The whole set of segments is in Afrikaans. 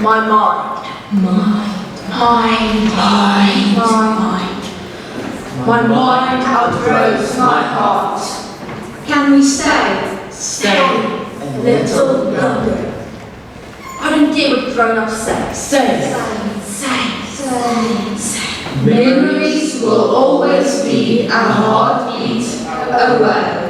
My mind. My mind outgrows my heart. Can we stay? Stay a little longer. I don't deal with grown-up sex. Say. Memories will always be a heartbeat away.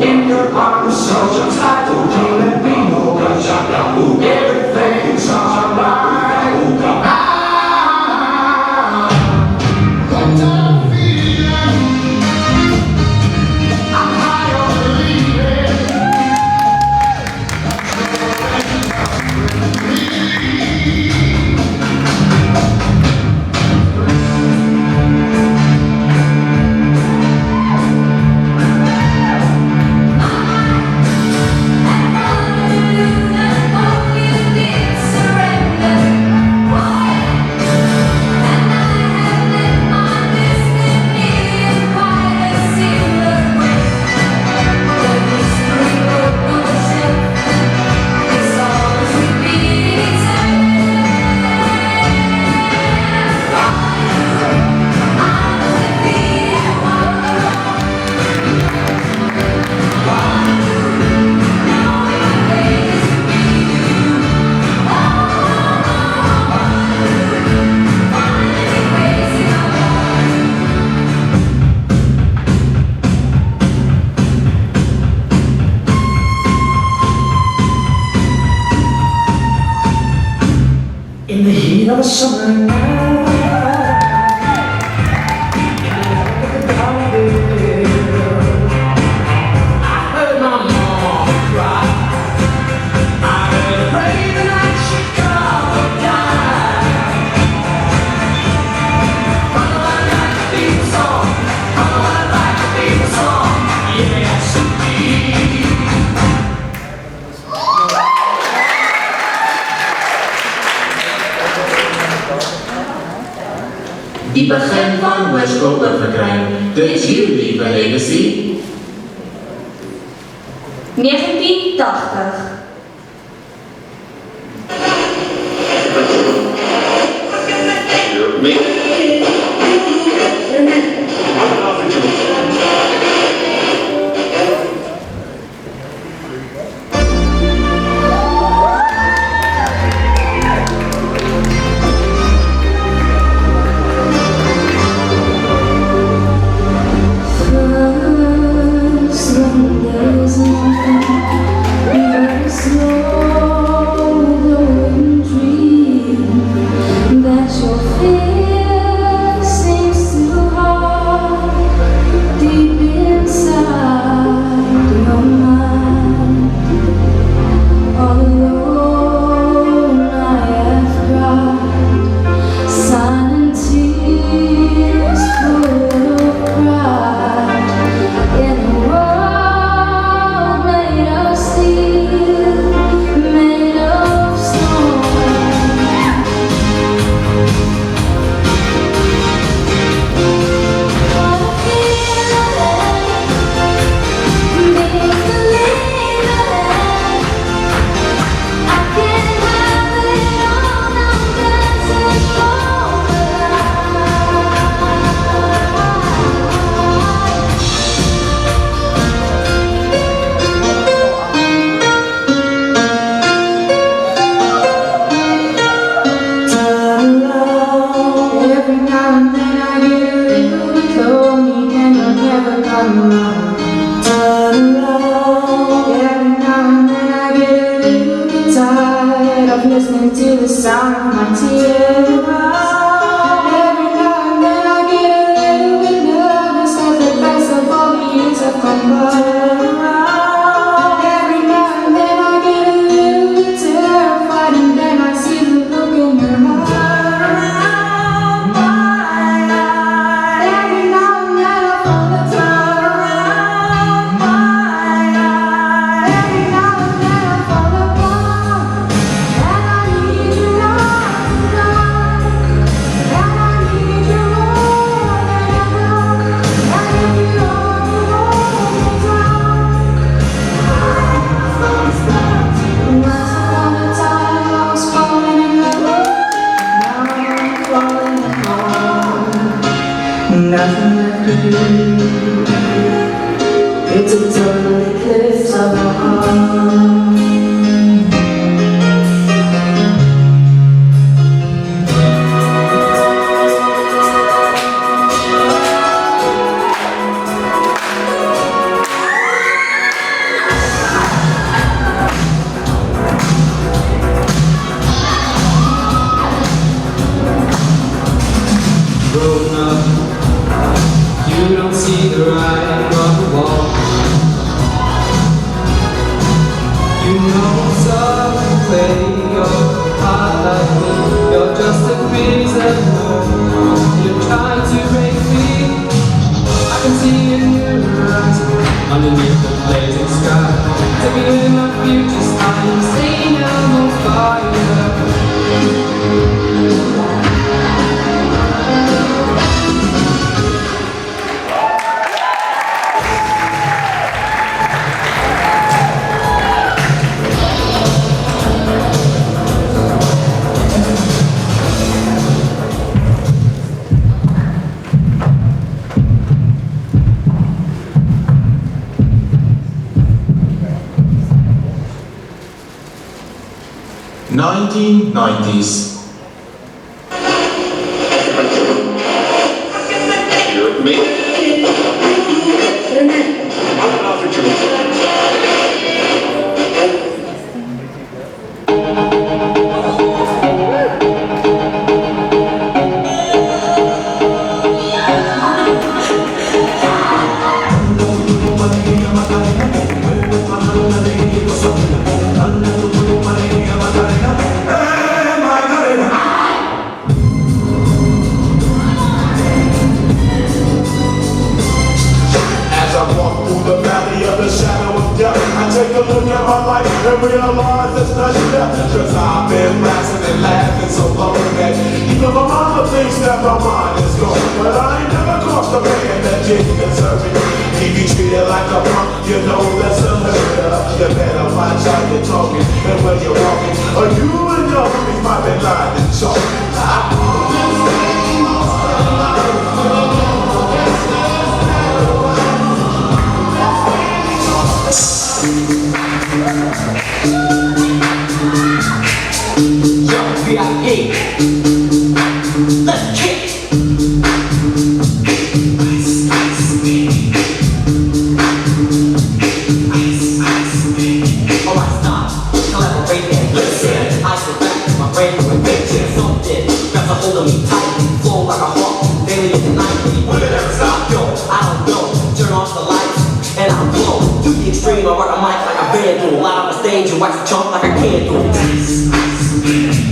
In your arms, so tight, don't let me know. Everything's alright. In the heat of a summer night, I heard my mom cry. I heard her pray the night she gonna die. Mama, I like the theme song. Mama, I like the theme song. Yes, indeed. Die begin van oorskop verkry. Dit jullie legacy. 1980. There's nothing reverse 1990s. You're me. I'm an officer. Take a look at my life and realize there's nothing left. Cause I've been laughing and laughing so long that even my mama thinks that my mind is gone. But I ain't never crossed a man that didn't deserve it. He be treated like a punk, you know that's a murder. You better watch how you're talking and where you're walking, or you and your homies might be lying and talking. VIP. Let's kick. Ice, ice, baby. Ice, ice, baby. Alright, stop. Collaborate and listen. I sit back in my brain with pictures. Something grabs a hold of me tightly. Flow like a hawk. Daily and nightly. Will it ever stop? Yo, I don't know. Turn off the lights and I'll blow. To the extreme, I rock a mic like a vandal. Light up the stage and wax a chump like a candle. Ice, ice, baby.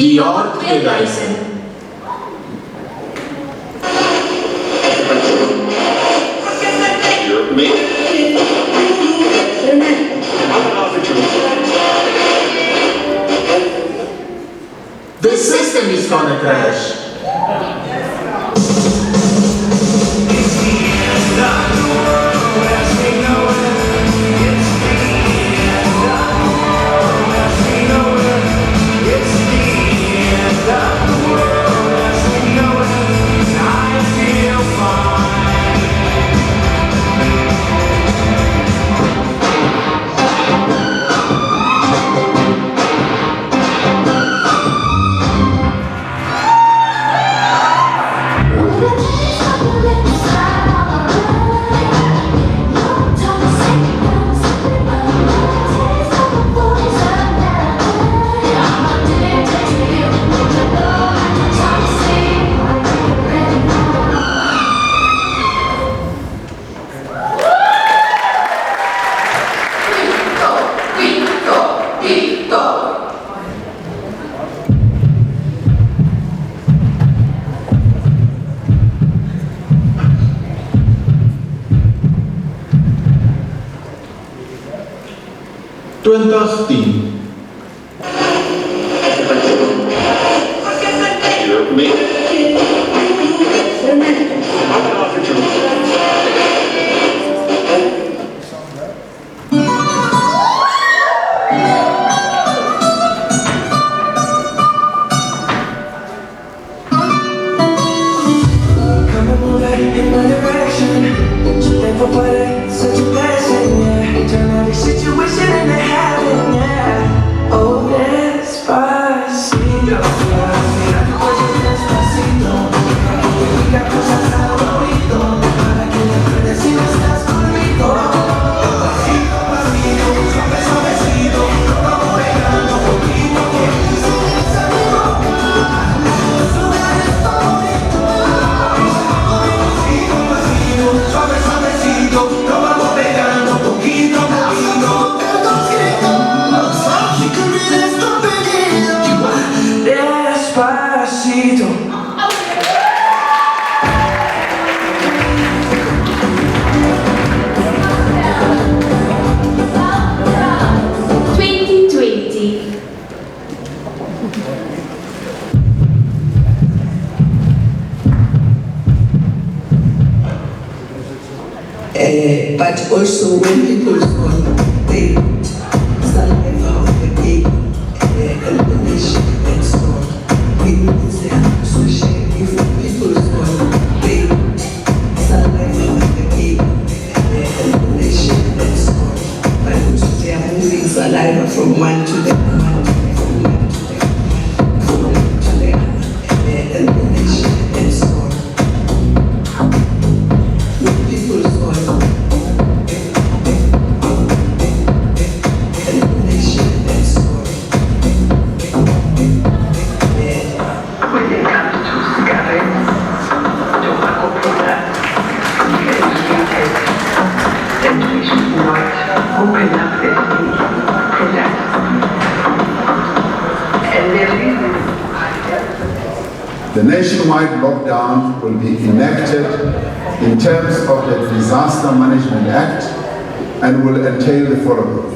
Die jaar 2000. You're me. I'm an officer. The system is gonna crash. You're me. I'm an officer. But also when people saw they saliva of the pig and the nation and so on, we would say associate if people saw they saliva of the pig and the nation and so on, but also they are moving saliva from one to the one to the from one to the one from one to the other and the nation and so on. When people saw the nationwide lockdown will be enacted in terms of the Disaster Management Act and will entail the following.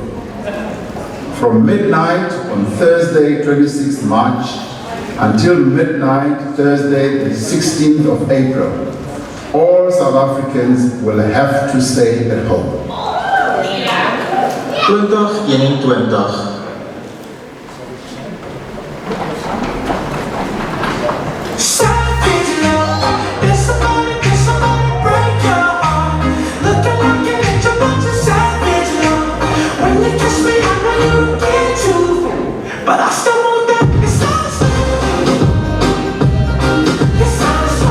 From midnight on Thursday, 26th March, until midnight Thursday, the 16th of April, all South Africans will have to stay at home. 2021. But I still want that. It's not so. It's not so.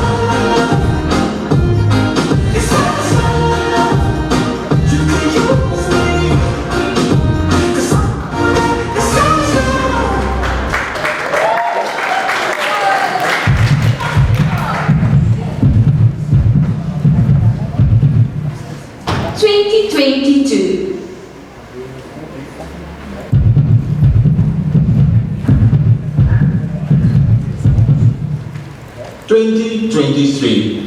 It's not so. You can use me. 'Cause it's not so. 2022. 2023.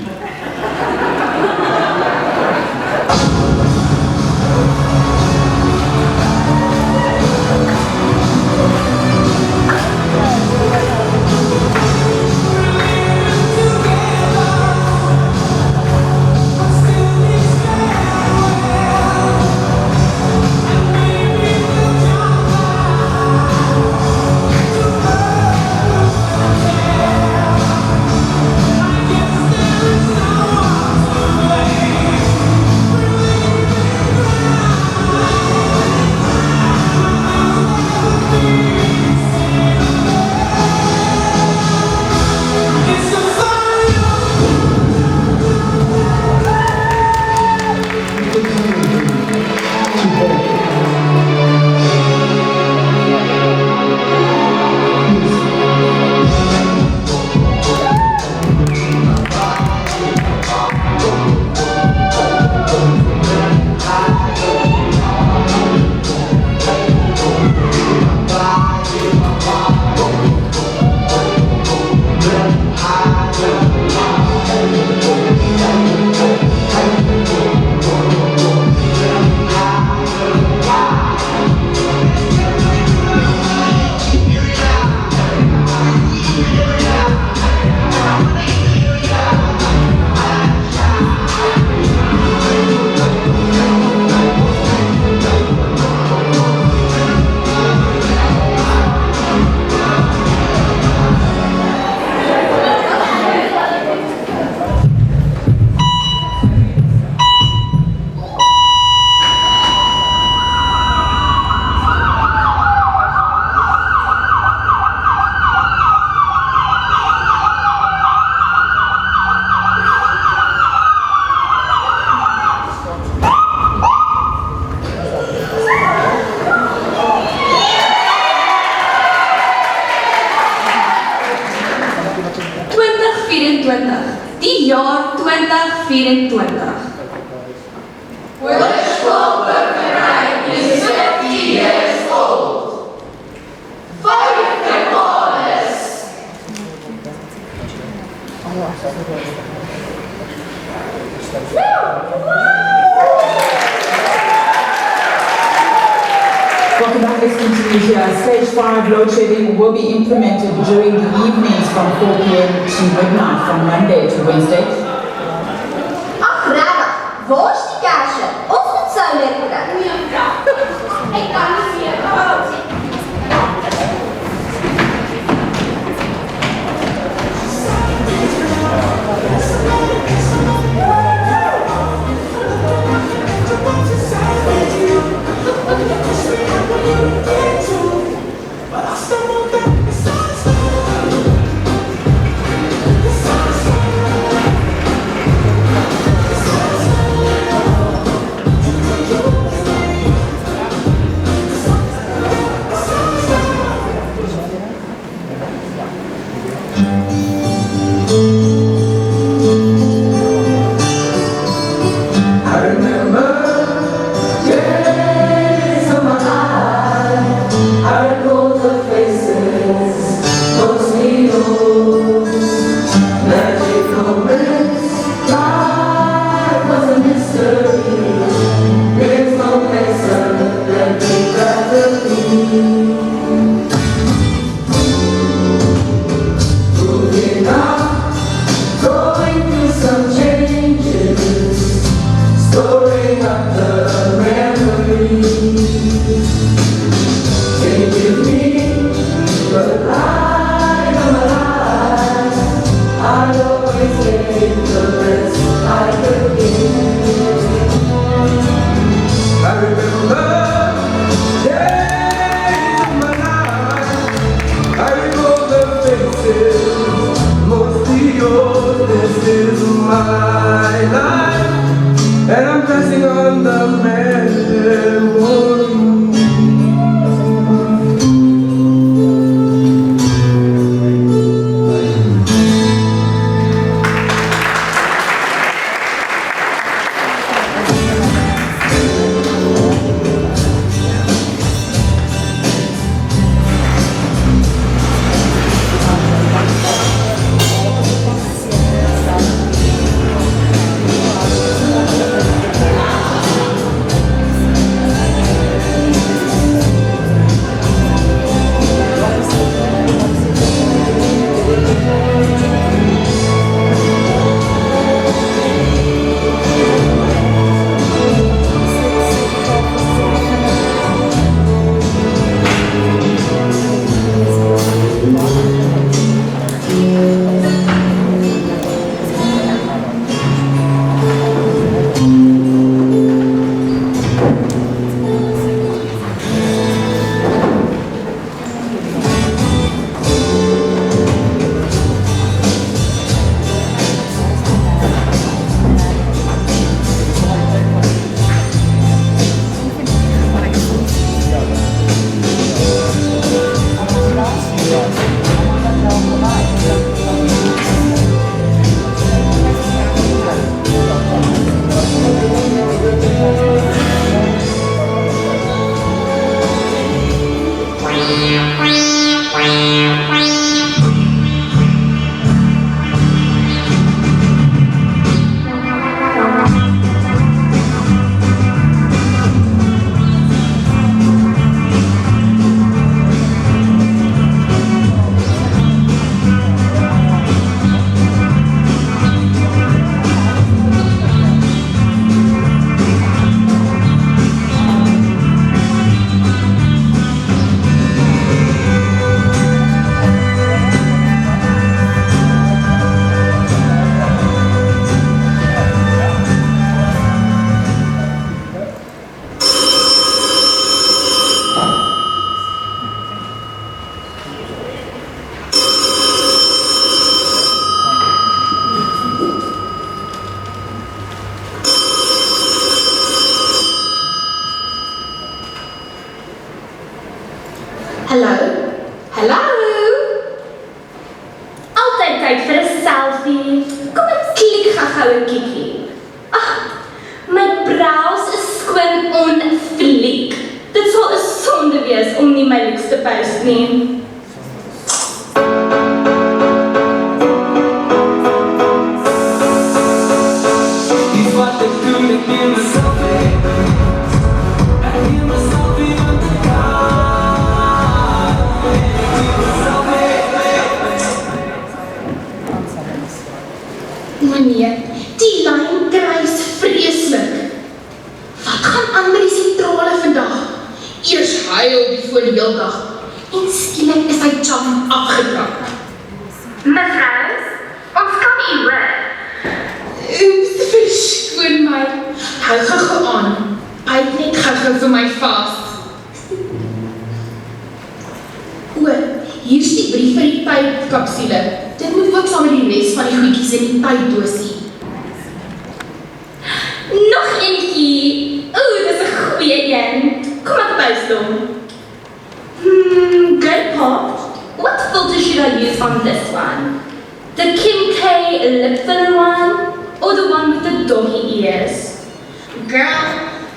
2024. Die jaar 2024. Wishful Birkenheim is 50 years old. Fight the cause. Welcome back, let's continue here. Stage 5 load shedding will be implemented during the evenings from 4 p.m. to midnight from Monday to Wednesday. Ach, raar, waar is die kersie. Ons moet souler kry. Nee, bra. Ek kan nie meer. Hallo? Hallo? Altyd tyd vir 'n selfie. Kom ek klik gou 'n kikkie. Ag, my brows is skoon onvliek. Dit sal 'n sonde wees om nie my looks te post nie. Meneer, die lyn kruis vreeslik. huil die voor die heel dag. En skielik is hy cham afgetrap. Mevrou, ons kan u hoor. Verskoon my. Hou gou aan. Byt net gou vir my vas. O, hier is die brief vir die tydkapsule. Dit moet ook saam met die res van die goedjies in die tyddoosie. Nog eentjie. Dis 'n goeie een. Kom ek post hom. Good pot. What filter should I use on this one? The Kim K lip filler one? Or the one with the doggy ears? Girl,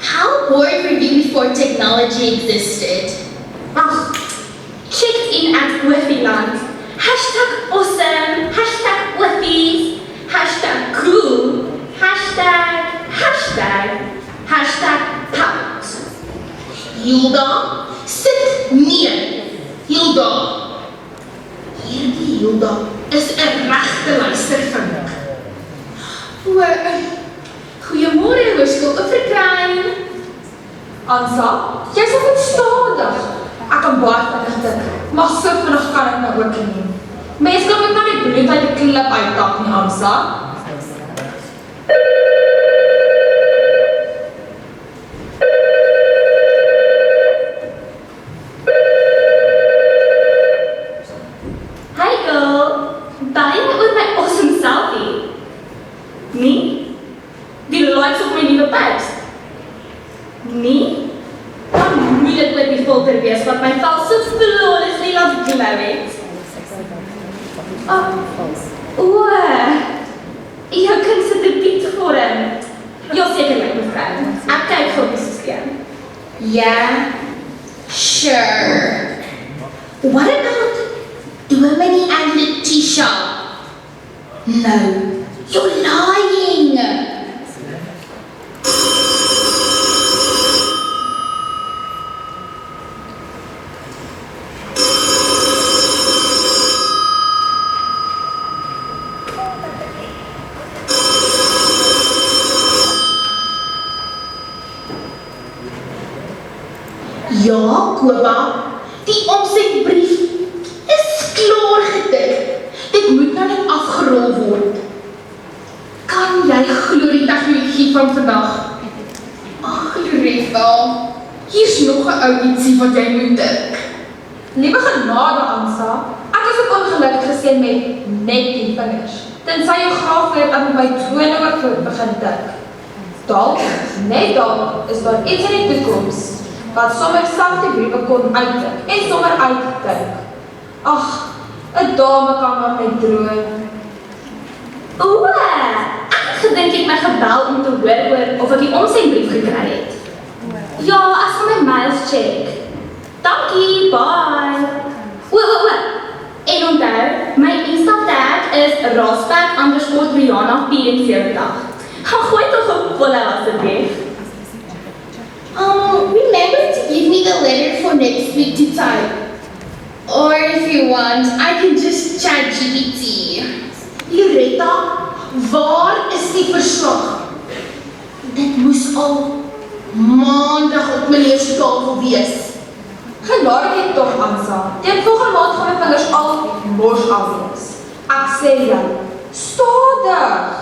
how bored were you before technology existed? Checked in at Wiffyland. #awesome. #wiffies. #cool. #pout. Hilda, sit neer. Hilda. Hierdie Hilda is 'n regte luistervink. Goeiemôre, hoërskool Afrikaan. Ansa, jy's op stadig. Ek kan baie vinnig dink, maar so vinnig kan ek nou ook nie. Mens kan ook nou die bloed uit die klip uittak nie, Ansa. Hi girl, bel jy my oor my awesome selfie? Nee? Die likes op my nuwe post? Nee? Dan moet dit met die filter wees wat my vel so flawlessly laat glow het. Jou kind sit 'n biet voor hom. Ja, sekerlik mevrou. Ek kyk gou op die skerm. Yeah, sure. What about Dominee and Letitia? No, you're lying. Ja, Koba, die omsetbrief is klaar getik. Dit moet nou net afgerol word. Kan jy glo die tegnologie van vandag? Ag, Loretta, hier's nog 'n ou ietsie wat jy moet tik. Liewe genade, Ansa. Ek is ook ongelukkig gesien met net 10 vingers. Tensy jy graag wil dat ek my tone ook begin tik. Dalk, net dalk, is daar iets in die toekoms wat sommer self die briewe kon uittik en sommer uittik. Ag, 'n dame kan maar net droom. Ek het gedink jy het my gebel om te hoor oor of ek die omsendbrief gekry het. Ja, ek gaan my mails check. Dankie, bye. En onthou, my Insta tag is raspak_Brianna74. Gaan gooi tog op follow asseblief. Remember to give me the letter for next week to type. Or if you want, I can just chat GPT. Loretta, waar is die verslag? Dit moes al maandag op meneer se tafel wees. Genade net tog, Ansa. Teen volgende maand gaan my vingers al mors afwees. Ek sê jou, stadig.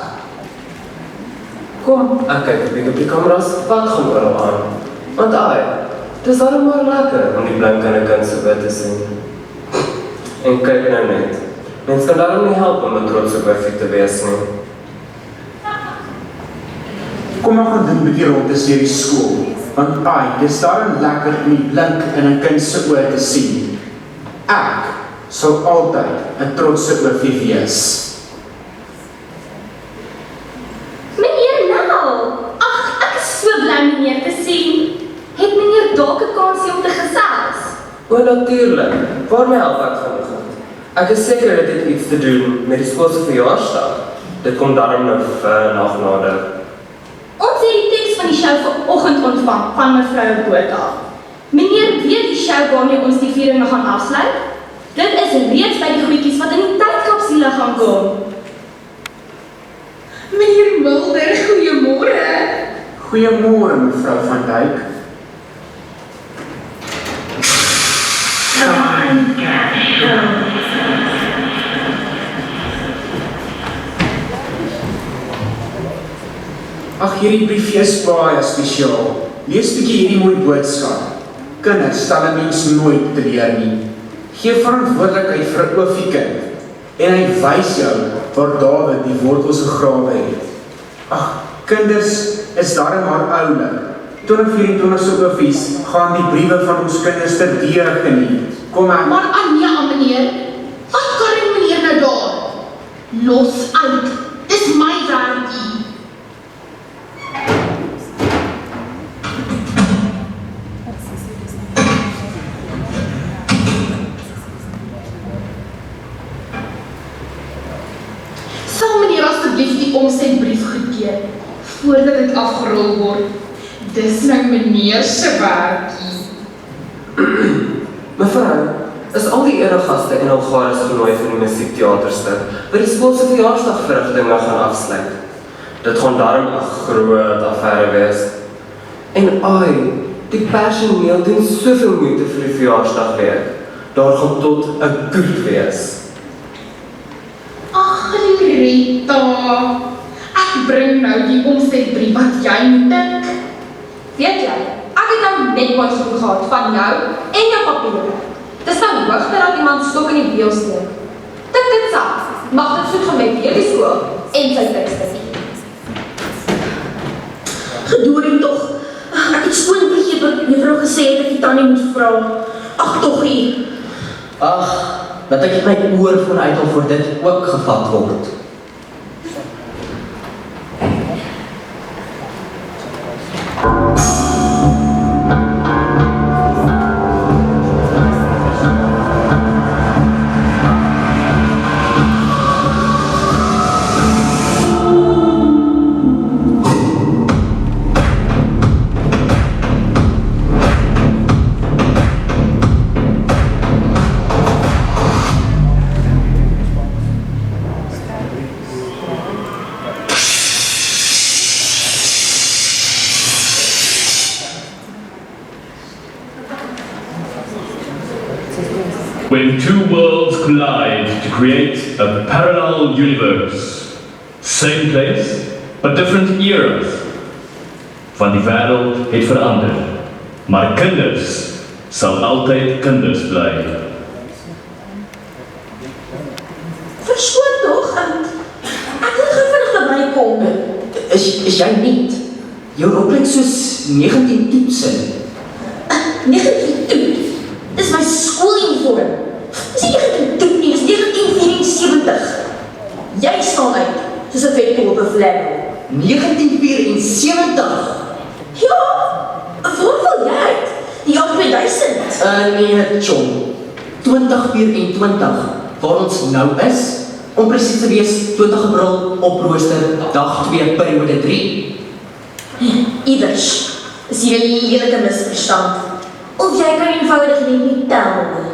Kom, ek kyk 'n bietjie op die kameras, wat gaan oral aan? Want dis darem maar lekker om die blinkende kind se wit te sien. En kyk nou net, mens kan daarom nie help om trots op Wiffie te wees nie. Kom maar gaan doen 'n bietjie rond te die skool, want dis daarom lekker om die blink in 'n kind se oë te sien. Ek sal altyd 'n trotse Wiffie wees. Meneer te sien. Het meneer dalk 'n kansie om te gesels? O, natuurlijk. Waarmee help ek vanoggend? Ek is seker dit het iets te doen met die skool se verjaarsdag. Dit kom daarom nou ver nader. Ons het die teks van die show vanoggend ontvang van mevrou Botha. Meneer weet die show waarmee ons die viering gaan afsluit? Dit is reeds by die goedjies wat in die tydkapsule gaan kom. Meneer Mulder, goeiemôre. Goeiemôre mevrou van Dijk. Ag, hierdie briefie is baie spesiaal. Lees bietjie hierdie mooi boodskap. Kinders, stel 'n mens nooit teleur nie. Geef verantwoordelikheid vir 'n oofie kind. En hy wys jou waar Dawid die wortels gegrawe het. Ag, kinders is darem maar oulik. 2024 se oofies gaan die briewe van ons kinders ter deur geniet. Kom aan. Maar Anja, meneer, wat kan die meneer nou daar? Los uit, dis my werkie. Sal meneer asseblief die omsetbrief goedkeur, voordat dit afgerol word? Dis nou meneer se werkie. Mevrou, is al die eregaste en algares genooi vir die musiektheaterstuk, wat die skoolse verjaarsdagverrigtinge gaan afsluit. Dit gaan daarom 'n groot affære wees. En ai, die personeel doen soveel moeite vir die verjaarsdagweek. Daar gaan tot 'n koet wees. Ag, Rita, ek bring nou die omsetbrief wat jy moet dink. Weet jy, ek het nou net mooi genoeg gehad van jou en jou papiere. Dis nou hoogte dat iemand stok in die beel steek. Tik dit self, mag dit soet gaan met weer die skool en sy tekste. Gedoorie tog. Ek het skoon vergeet wat juffrou gesê het ek die tannie moet vra. Ag tog hier. Ag, dat ek my oor vooruit al voor dit ook gevat word. When two worlds collide to create a parallel universe. Same place, but different eras. Want die wêreld het verander, maar kinders sal altyd kinders bly. Verskoon tog, ek wil gou vinnig naby kom. Is jy nie? Jou rok klink soos 19 toetse. 19 toet? Dis my skooluniform. Dis nie 19 toet nie, dis 1974. Jy staan uit, soos 'n vektor op 'n vlek. 1974? Ja, waar wil jy uit? Die jaar 2000? Nee, chom. 2024, waar ons nou is, om presies te wees 20 April op rooster, dag 2, periode 3. Ieders is hier 'n heerlike misverstand. Of jy kan eenvoudig net nie tel nie.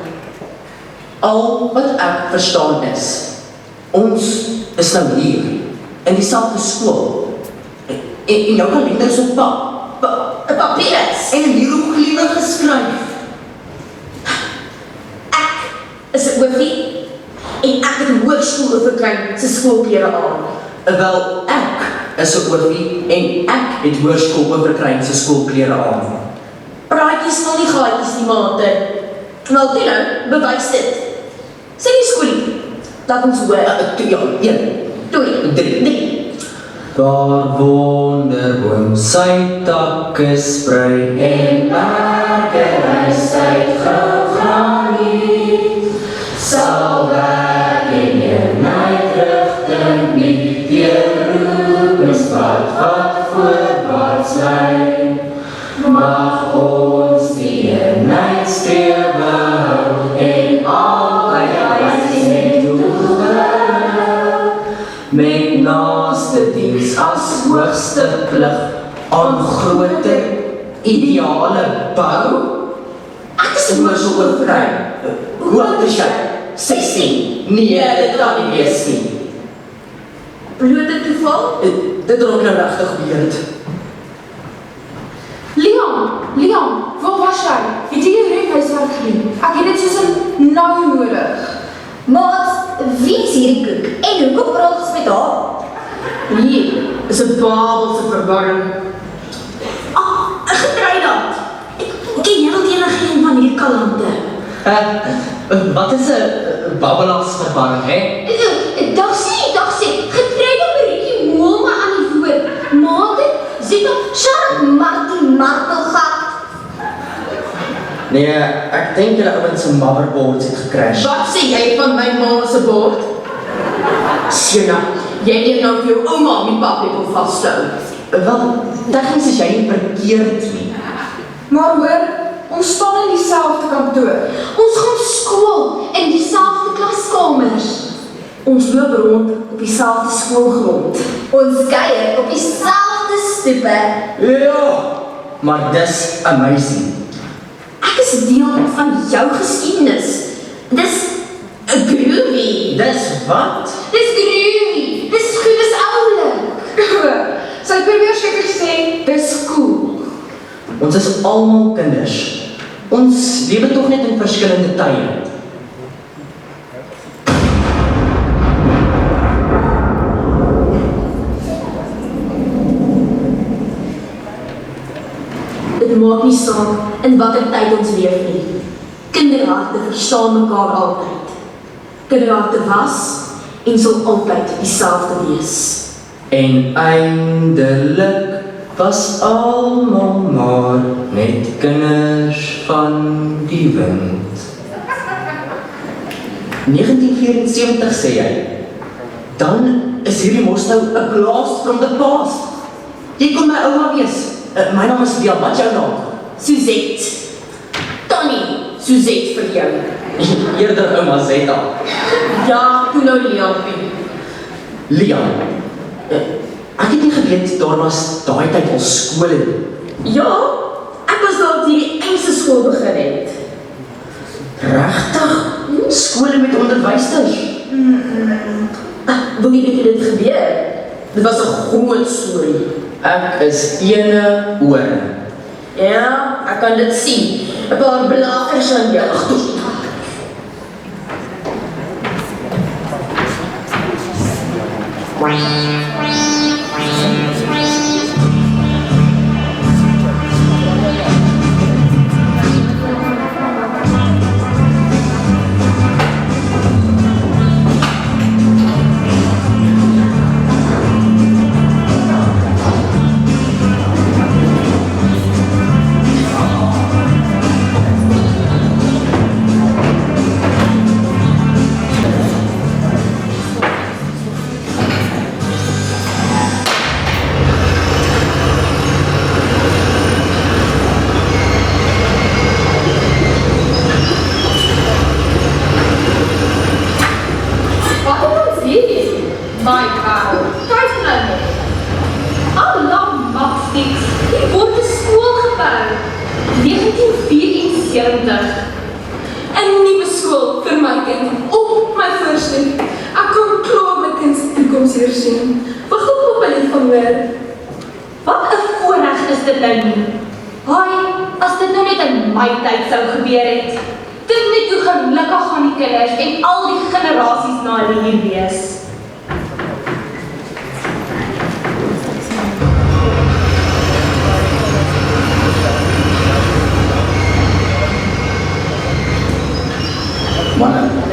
Al wat ek verstaan is, ons is nou hier, in dieselfde skool. En jou kalender is op papier en in hieroglyfe geskryf. Ek is 'n oofie en ek het 'n hoërskool oorkry se skoolklere aan. Wel, ek is 'n oofie en ek het hoërskool oorkry se skoolklere aan. Praatjies sal nie gaatjies nie, maate. Wel, toe nou, bewys dit. Sê die skoolie, dat ons hoor. Ja, 1, 2, 3. Daar wonderboom sy takke sprei en werkeres uitgegaan nie. Sal werk en eenheidrigting nie, deur roepingspad wat voorwaarts lei. Mag ons die eenheid strewe hou en altyd wys en toegehou. Met naaste diens as hoogste plig aan groter ideale bou. Ek is hoërskool oorkry. Hoe oud is jy? 16. Nee, dit kan nie wees nie. Blote toeval? Dit raak nou regtig weird. Leon, waar was jy? Het jy die reefhuiswerk gedoen? Ek het dit soos 'n onnodig. Maat, wie is hierdie koek? En hoekom praat ons met haar? Hier is 'n Babelse verwarring. Getry dat. Ek ken jy al enige een van hierdie kalante? Wat is 'n babbelaars verwarring, hè? Dag sê, getry dat Marietjie hoel my aan die woord. Maat, sê op Charlotte Martin Martel gehad. Nee, ek dink julle ouens se motherboards het gecrash. Wat sê jy van my ma se bord? Sena, jy het nou vir jou ouma op die paplepel vashou. Wel, tegnies is jy nie verkeerd nie. Maar hoor, ons staan in dieselfde kantoor. Ons gaan skool in dieselfde klaskamers. Ons loop rond op dieselfde skoolgrond. Ons kuier op dieselfde stoepe. Ja, maar dis amazing. Ek is deel van jou geskiedenis. Dis groovy. Dis wat? Dis groovy. Dis goed, dis oulik. Sy probeer seker sê, dis cool. Ons is almal kinders. Ons lewe tog net in verskillende tye. Dit maak nie saak in watter tyd ons leef nie. Kinderharte verstaan mekaar altyd. Kinderharte was en sal altyd dieselfde wees. En eindelik was almal maar net kinders van die wind. 1974 sê jy. Dan is hierdie mos nou 'n blast from the past. Jy kon my ouma wees. My naam is Lia, wat is jou naam? Suzette. Tannie, Suzette vir jou. Eerder ouma Zeta. Ja, toe nou Leampie. Lia. Ek het nie geweet daar was daai tyd al skole nie. Ja, ek was daar toe die engste skool begin het. Regtig? Skole met onderwysers? Wil jy weet hoe dit gebeur? Dit was 'n groot storie. Ek is ene ore. Ja, ek kan dit sien. 'n Paar blakers aan jou. Ag toe.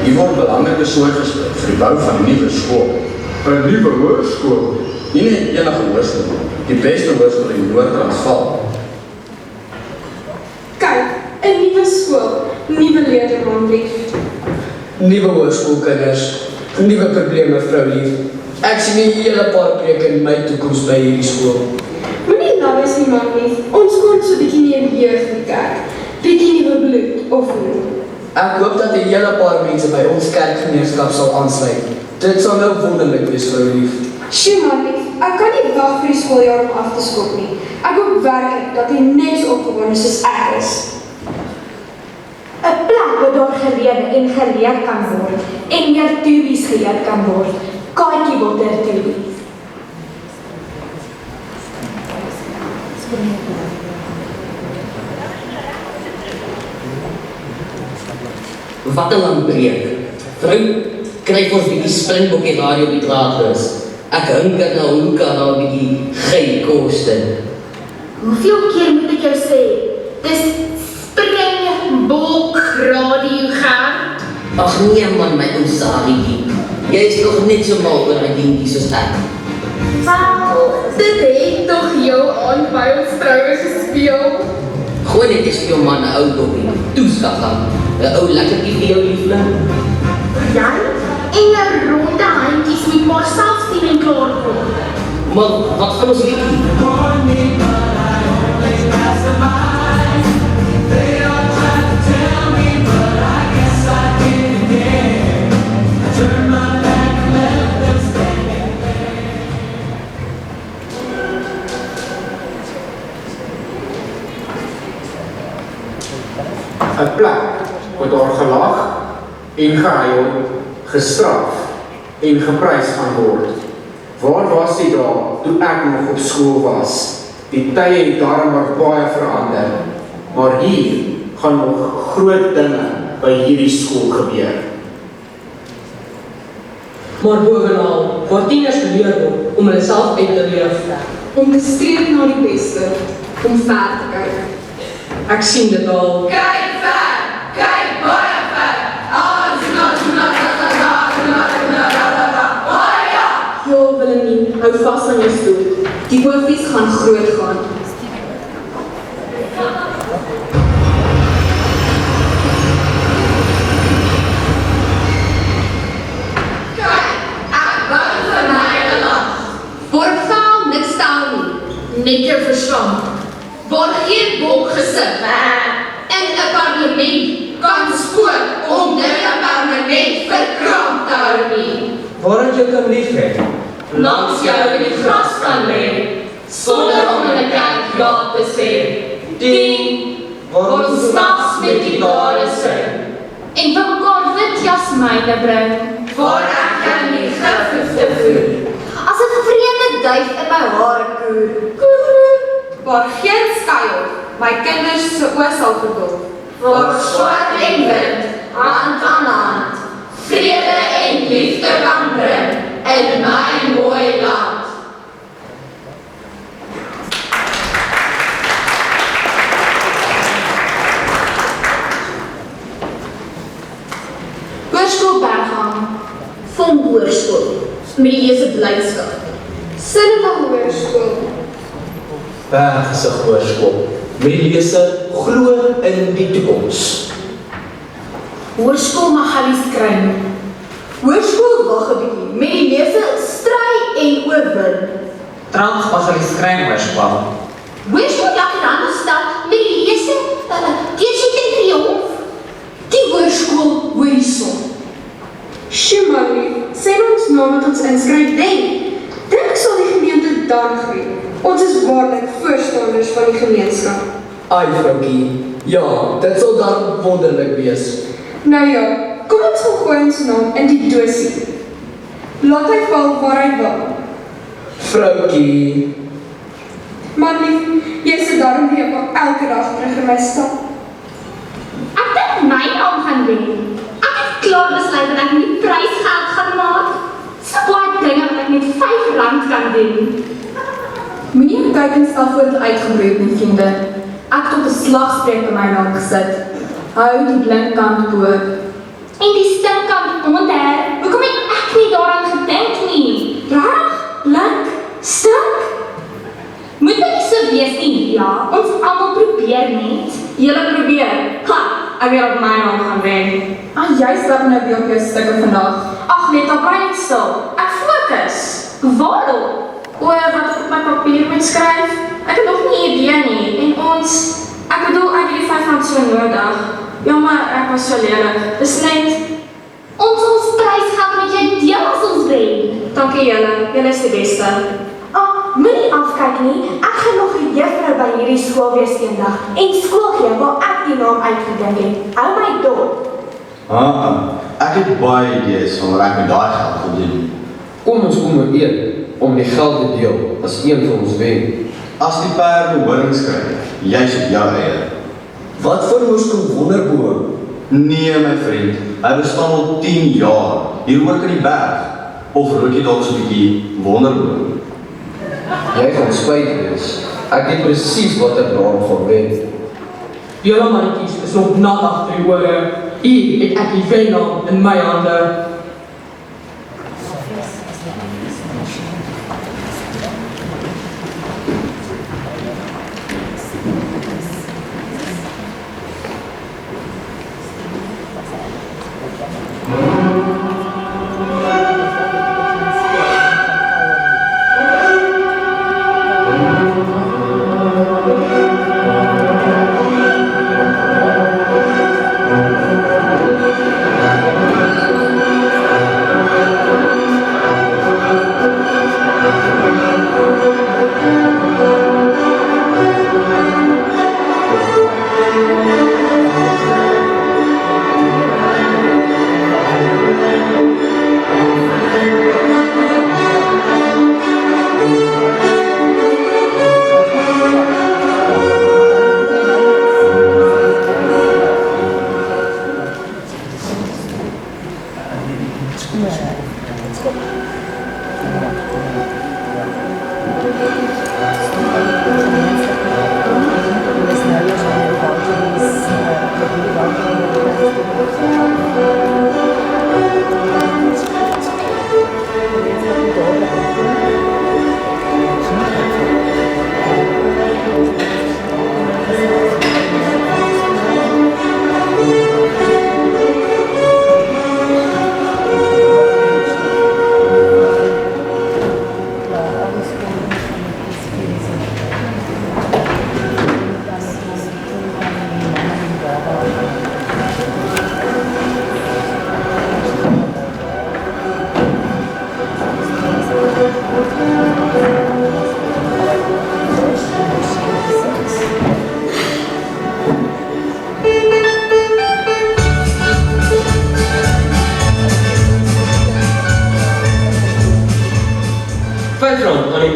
Hier word belangrike soort gespreek vir die bou van 'n nuwe skool. 'n Nuwe hoërskool? Nie net enige hoërskool, die beste hoërskool in Noord-Transvaal. Kyk, 'n nuwe skool, nuwe leerdermanlief. Nuwe hoërskoolkinders, nuwe probleme vroulief. Ek sien 'n hele paar preke in my toekoms by hierdie skool. Moenie nou is nie man nie. Ons kom so 'n bietjie meer jeug in die kerk. Bietjie nuwe bloed of nie. Ek hoop dat 'n hele paar mense by ons kerkgemeenskap sal aansluit. Dit sal nou wonderlik wees vroulief. Sjoe man lief, ek kan nie wag vir die skooljaar om af te skop nie. Ek hoop werklik dat jy net so opgewonde soos ek is. 'n Plek waar daar geleer en geleer kan word en meer tubies geleer kan word. Kaatjie Botter tubies. Wat 'n lang breek. Vrou, kryf ons bietjie Springbok radio op die draadloos. Ek hunker na hoe kan daar 'n bietjie gey koste. Hoeveel keer moet ek jou sê? Dis Springbok radio gaan. Ag nee man, my ou Sarietjie. Jy is nog net so mal oor my dingetjie soos ek. Wel, dit het tog jou aan by ons troue gespeel. Gooi net eens vir jou man 'n ou doppie. Toeskaffa. 'n ou lekkertjie vir jou liefling. Jy en 'n ronde handjies moet maar self sien en klaar kom. Maar wat gaan ons liedjie? Een plek waar daar gelag en gehuil, gestraf en geprys gaan word. Waar was die dae toe ek nog op skool was? Die tye het daarom maar baie verander. Maar hier gaan nog groot dinge by hierdie skool gebeur. Maar bovenal, waar tieners geleer word om hulle self uit te leef. Om te streef na die beste, om ver te kyk. Ek sien dit al. Kyk ver, kyk baie ver. Ja, Willemien, hou vas aan jou stoel. Die hoofies gaan groot gaan. Net jou verstand. Waar geen bok gesit in 'n parlement kan spook om dit permanent verkramp te hou nie. Waar het jy kan lief hê? Langs jou in die gras kan lê, sonder om in 'n kerk ja te sê. Dien, waar ons nags met die dare sing. En vir mekaar wit jasmyne bring, waar ek kan nie gif te voer. As 'n vreemde duif in my hare koer. Waar geen skuil my kinders se oë sal verdol. Waar swart en wit, hand aan hand, vrede en liefde kan bring in my mooi land. Hoërskool Bergham, Vonk Hoërskool, met die lese blydskap. Sinnewa Hoërskool. Bergse Hoërskool, met die lese glo in die toekoms. Hoërskool Magalies Kruin. Hoërskool Waggebietjie, met die lese stry en oorwin. Trans Magalies Kruin Hoërskool. Hoërskool Jacarandastad, met die lese Teersit en Triomf. Die Hoërskool Horison. Sjoemalie, sê ons naam wat ons inskryf denk. Dink sal die gemeente dan groei. Ons is waarlik voorstanders van die gemeenskap. Ai, vroukie. Ja, dit sal dan wonderlik wees. Nou ja, kom ons gaan gooi ons naam in die doosie. Laat hy val waar hy wil. Vroukie. Man lief, jy sit daarom weer op elke dag terug in my stad. ek dink my naam gaan wen. Ek het klaar besluit dat ek nie prysgeld gaan maak. So baie dinge wat ek met R5 kan doen. Moenie jou kykenstel voor dit uitgebreek nie, vriende. Ek het op 'n slagspreuk by my naam gesit. Hou die blink kant bo. En die stinkkant onder. Hoekom het ek nie daaraan gedink nie? Reg? Blink? Stink? Moet my nie so wees nie, ja. Ons almal probeer net. Julle probeer. Ha, ek weer op my naam gaan wen. Jy slap nou weer op jou stukke vandag. Ag net, dan bly net stil. Ek fokus. Waarop? Oor wat ek op my papier moet skryf. Ek het nog nie idee nie. En ek bedoel, ek het die R5 so nodig. Ja, maar ek was so lelik. Dis net, ons prysgeld met jou deel as ons wen. dankie julle is die beste. Moenie afkyk nie, ek gaan nog 'n juffrou by hierdie skool wees eendag. En skool gee waar ek die naam uitgedink het. Hou my dop. Ek het baie idees van wat ek met daai geld gaan doen. Kom ons kom ooreen om die geld te deel as een van ons wen. As die perde horings kry, jy's op jou eie. Wat vir hoërskool Wonderboom? Nee, my vriend, hy bestaan al 10 jaar, hier oor in die berg, of rook jy dalk so 'n bietjie wonderboom? Jy gaan spyt wees. Ek weet presies wat ek naam gaan wen. Julle mannetjies is nog nat agter die ore. Hier het ek die wennaam in my hande.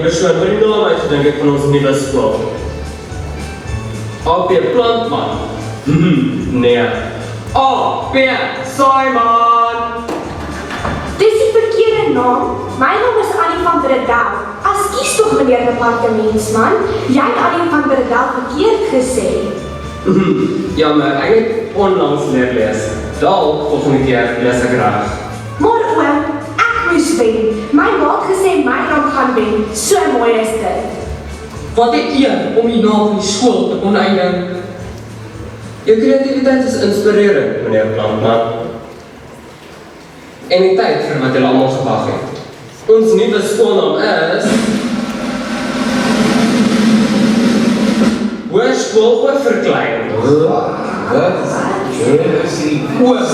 Persoon wat die naam uitgedink het van ons nuwe skool. A.P. Plantman. Nee. A.P. Simon. Dis die verkeerde naam. My naam is Annie van Bredel. Askies tog meneer departementsman, jy het Annie van Bredel verkeerd gesê. Jammer, ek het onlangs leer lees. Dalk volgende keer lees ek reg. Maar oom, ek moes wen. My ma het gesê my naam gaan wen. So mooi is dit. Wat 'n eer om die naam van die skool te kon eindig. Jou kreatiwiteit is inspirerend, meneer Plantman. En die tyd vir wat julle almal gewag het. Ons nuwe skoolnaam is Hoërskool Oorverklein. Wat? Oom,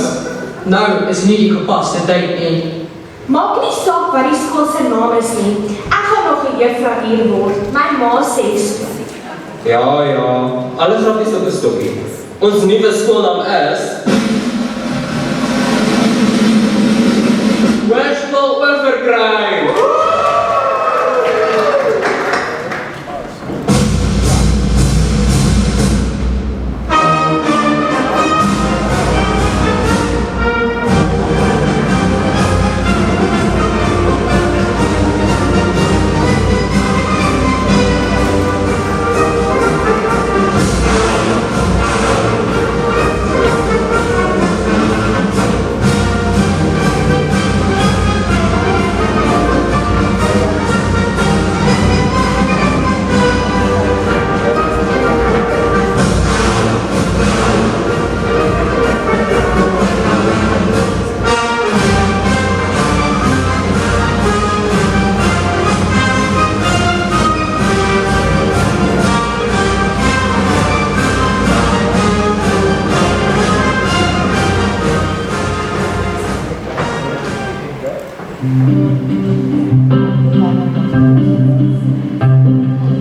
nou is nie die gepaste tyd nie. Maak nie saak wat die skool se naam is nie. Ek gaan nog 'n juffrou hier word. My ma sê so. Ja, alle grappies op 'n stokkie. Ons nuwe skoolnaam is Hoërskool Oorverklein.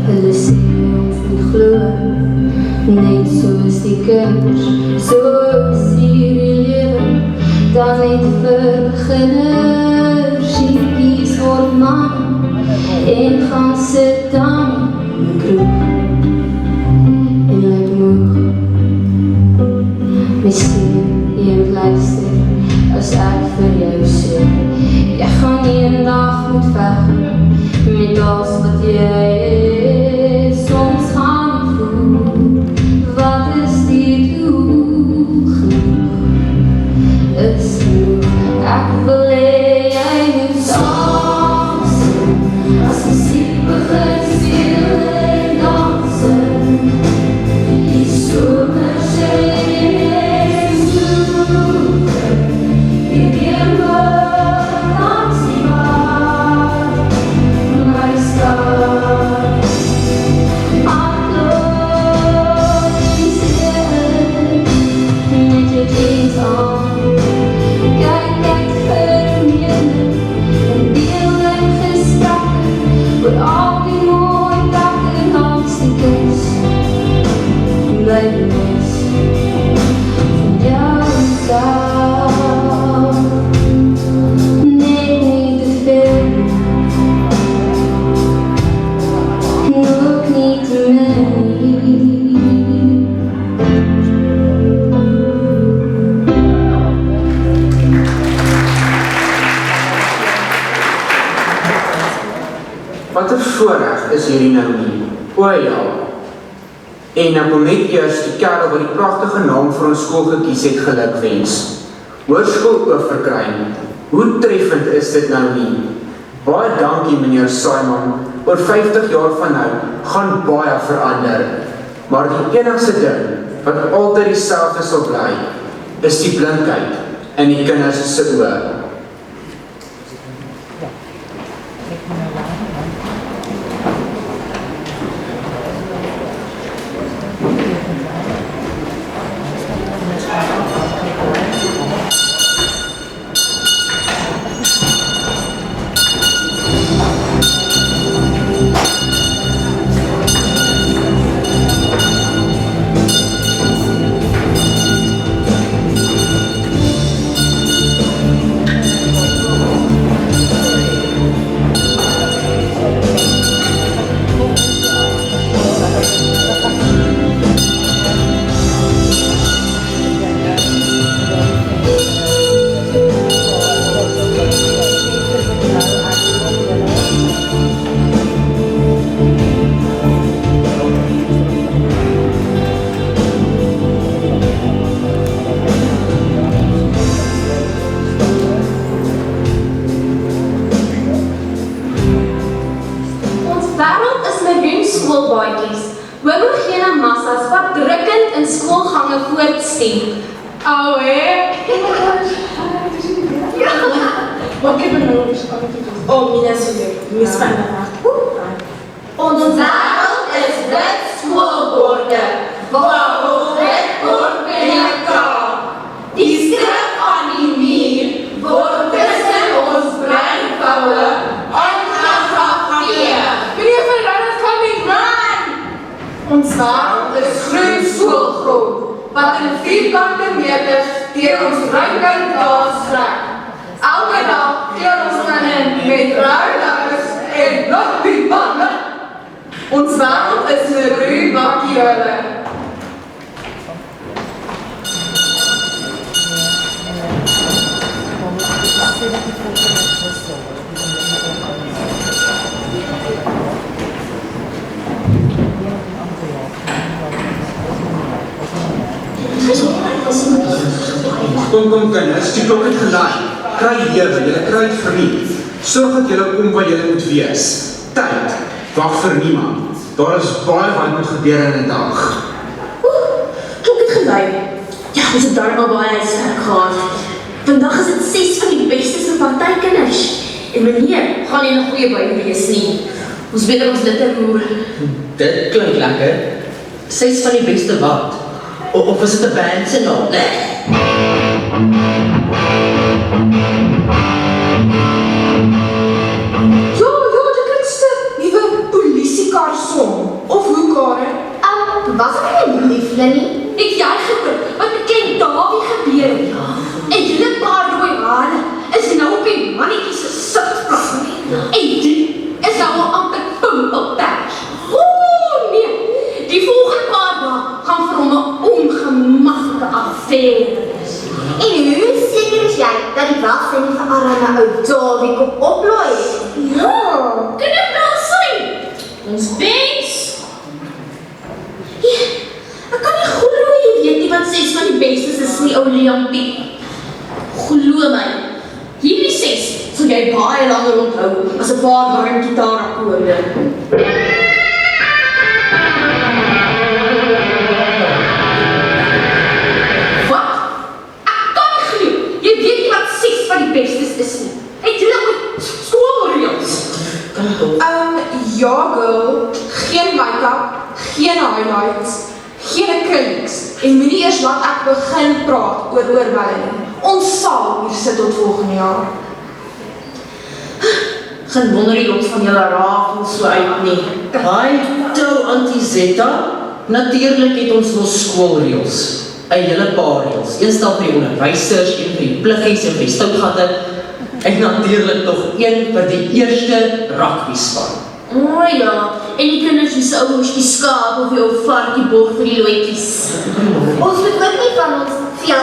Hulle sê ons moet glo, net soos die kinders, soos hier die lewe, dan net vir beginners, die kies word man, en gaan sit dan in die kroeg, en lyk moeg, miskien voorreg is hierdie nou nie. O ja. En ek wil net eers die kerel wat die pragtige naam vir ons skool gekies het gelukwens. Hoërskool Oeverkruin. Hoe treffend is dit nou nie? Baie dankie meneer Simon. Oor 50 jaar van nou gaan baie verander. Maar die enigste ding wat altyd dieselfde sal bly, is die blindheid in die kinders se oë. Homogene massas wat drukkend in skoolgange voortstuur. Au hè? Ja. Wat heb je nou? Oh, Mina Sudir. Mis van de nacht. Ons wêreld is wit skoolborde, waarop wit bord binnekaar. Die skrif aan die muur word tussen ons breinkoue ongegrafieer. Meneer Van Rijn is coming, run! Ons wêreld is groen skoolgrond, wat in vierkante meters deur ons ruimte daar strek. Elke dag keer ons in met ruilers en nog die banden. Ons wêreld is 'n ruwe bakkie. Kom kinders, die klok het gelaai. Kry lewe, julle kry vriend. Sorg dat julle kom waar julle moet wees. Tyd, wag vir niemand. Daar is baie wat moet gebeur in 'n dag. Klok het gelui. Ja, ons het daar maar baie huiswerk gehad. Vandag is dit 6 van die bestes in partykinders. En meneer, gaan nie 'n goeie by wees nie. Ons weet ons dit te roer. Dit klink lekker. 6 van die beste wat? Of is dit 'n band se naam? Ja, dit klink 'n nuwe polisiekar song. Of hoe Karen? Was dit nie liefde nie? Ek jy gehoor wat met klein Dawie gebeur het. En julle paar rooi hare is nou op die mannetjie se sitplek. En die is nou al amper pum op pers. Ooh nee, die volgende paar dae gaan vir hom 'n ongemaklike affære wees. En hoe seker is jy dat die was nie vir arme ou Dawie kom oplooi? Ja, kan dit wel sien? Ons wens. Ja, ek kan nie glo jy weet nie wat 6 van die bestes is nie, ou Leampie. Glo my, hierdie 6 sal jy baie langer onthou as 'n paar warm gitaarakkoorde. Wat? Ek kan nie glo, jy weet nie wat 6 van die bestes is nie. Het julle ook skoolreëls? Ja girl, geen make-up, geen highlights, geen acrylics en moenie eers laat ek begin praat oor oorwelle nie. Ons sal hier sit tot volgende jaar. Geen wonder die lot van julle rafel so uit nie. Hi, toe Auntie Zetta. Natuurlik het ons ons skoolreëls. 'n hele paar reëls. Een stel vir die onderwysers, een vir die pluggies en vir die stoutgatte. En natuurlik tog een vir die eerste rugbyspan. O ja, en die kinders wie se ouers die skaap of die ou varkie borg vir die loetjies. Ons moet ook nie van ons veel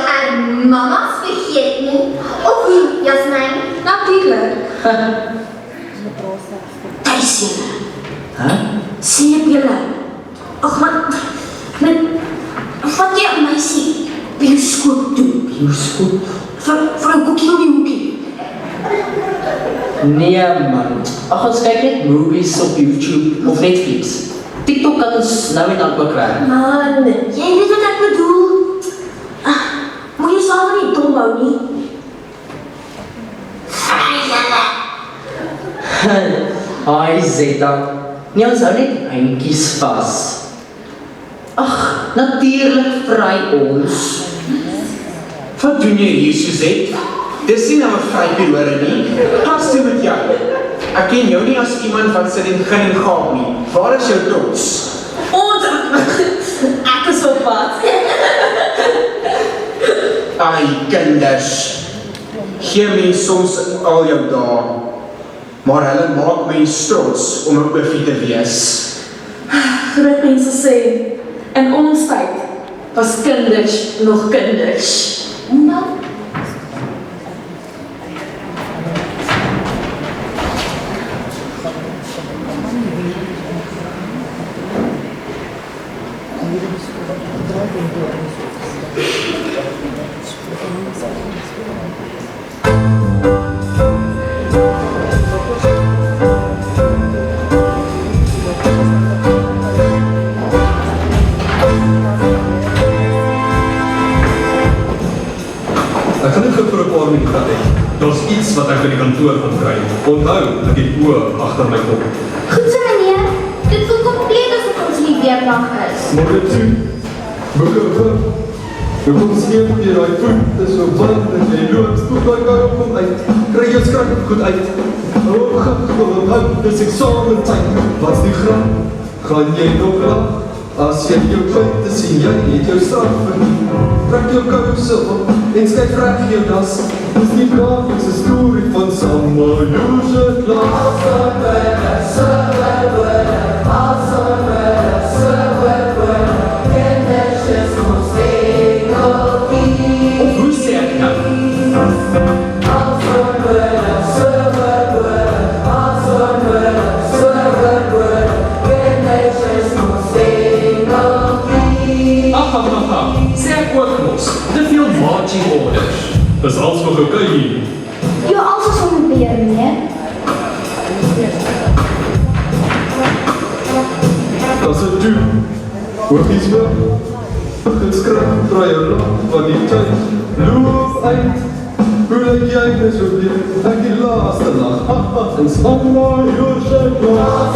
mamas vergeet nie. Of hoe, Jasmijn? Natuurlijk. Tuis julle. Sien julle? Ag man, wat jy 'n meisie bioskoop toe? Bioskoop? Vir 'n koekie op die hoekie. Nee man, ons kyk net movies op YouTube of Netflix. TikTok kan ons nou en dan ook werk. Man, jy weet wat ek bedoel. Moet jy self nie dom hou nie. Hi Zeta, nie ons hou net eindjies vas. Ag, natuurlijk vry ons. Wat doen jy hier, Suzette? Dis nie nou 'n vryperiode nie. Pas toe met jou. Ek ken jou nie as iemand wat sit en gin en gaap nie. Waar is jou trots? Ek is op pad. Ai, kinders. Gee mens soms al jou dae. Maar hulle maak mens trots om 'n oofie te wees. Groot mense sê, in ons tyd was kinders nog kinders. Nou. Ek gaan net gou vir 'n paar minute gaan hê. Daar's iets wat ek by die kantoor gaan kry. Onthou, ek het oë agter my kop. Goed so meneer, dit voel kompleet asof ons nie weerdag is. Môre toe. Boeke op. Jy kom sien jy daai voet, dis so warm en jy loop stoot daai kar op hom uit. Kry jou skrik goed uit. Oh, gaan, dis eksamentyd. Wat's die grap? Gaan jy nog lag? As jy jou punte sien, jy het jou straf verdien. Trek jou kouse op en skryf reg jou das. Dis die grafiese storie van Samaluze klas. Of hoe sê ek nou? Sê ek ook mos, te veel marching orders. Dis alles nog oké hier. Ja, alles is van die beer, meneer. Das is toe. Hoor iets wel? Geskrik, draai jou lamp van die tyd. Loop uit. Hoe lyk jy mis op die? Ek die laaste lag. En Samaluze klas.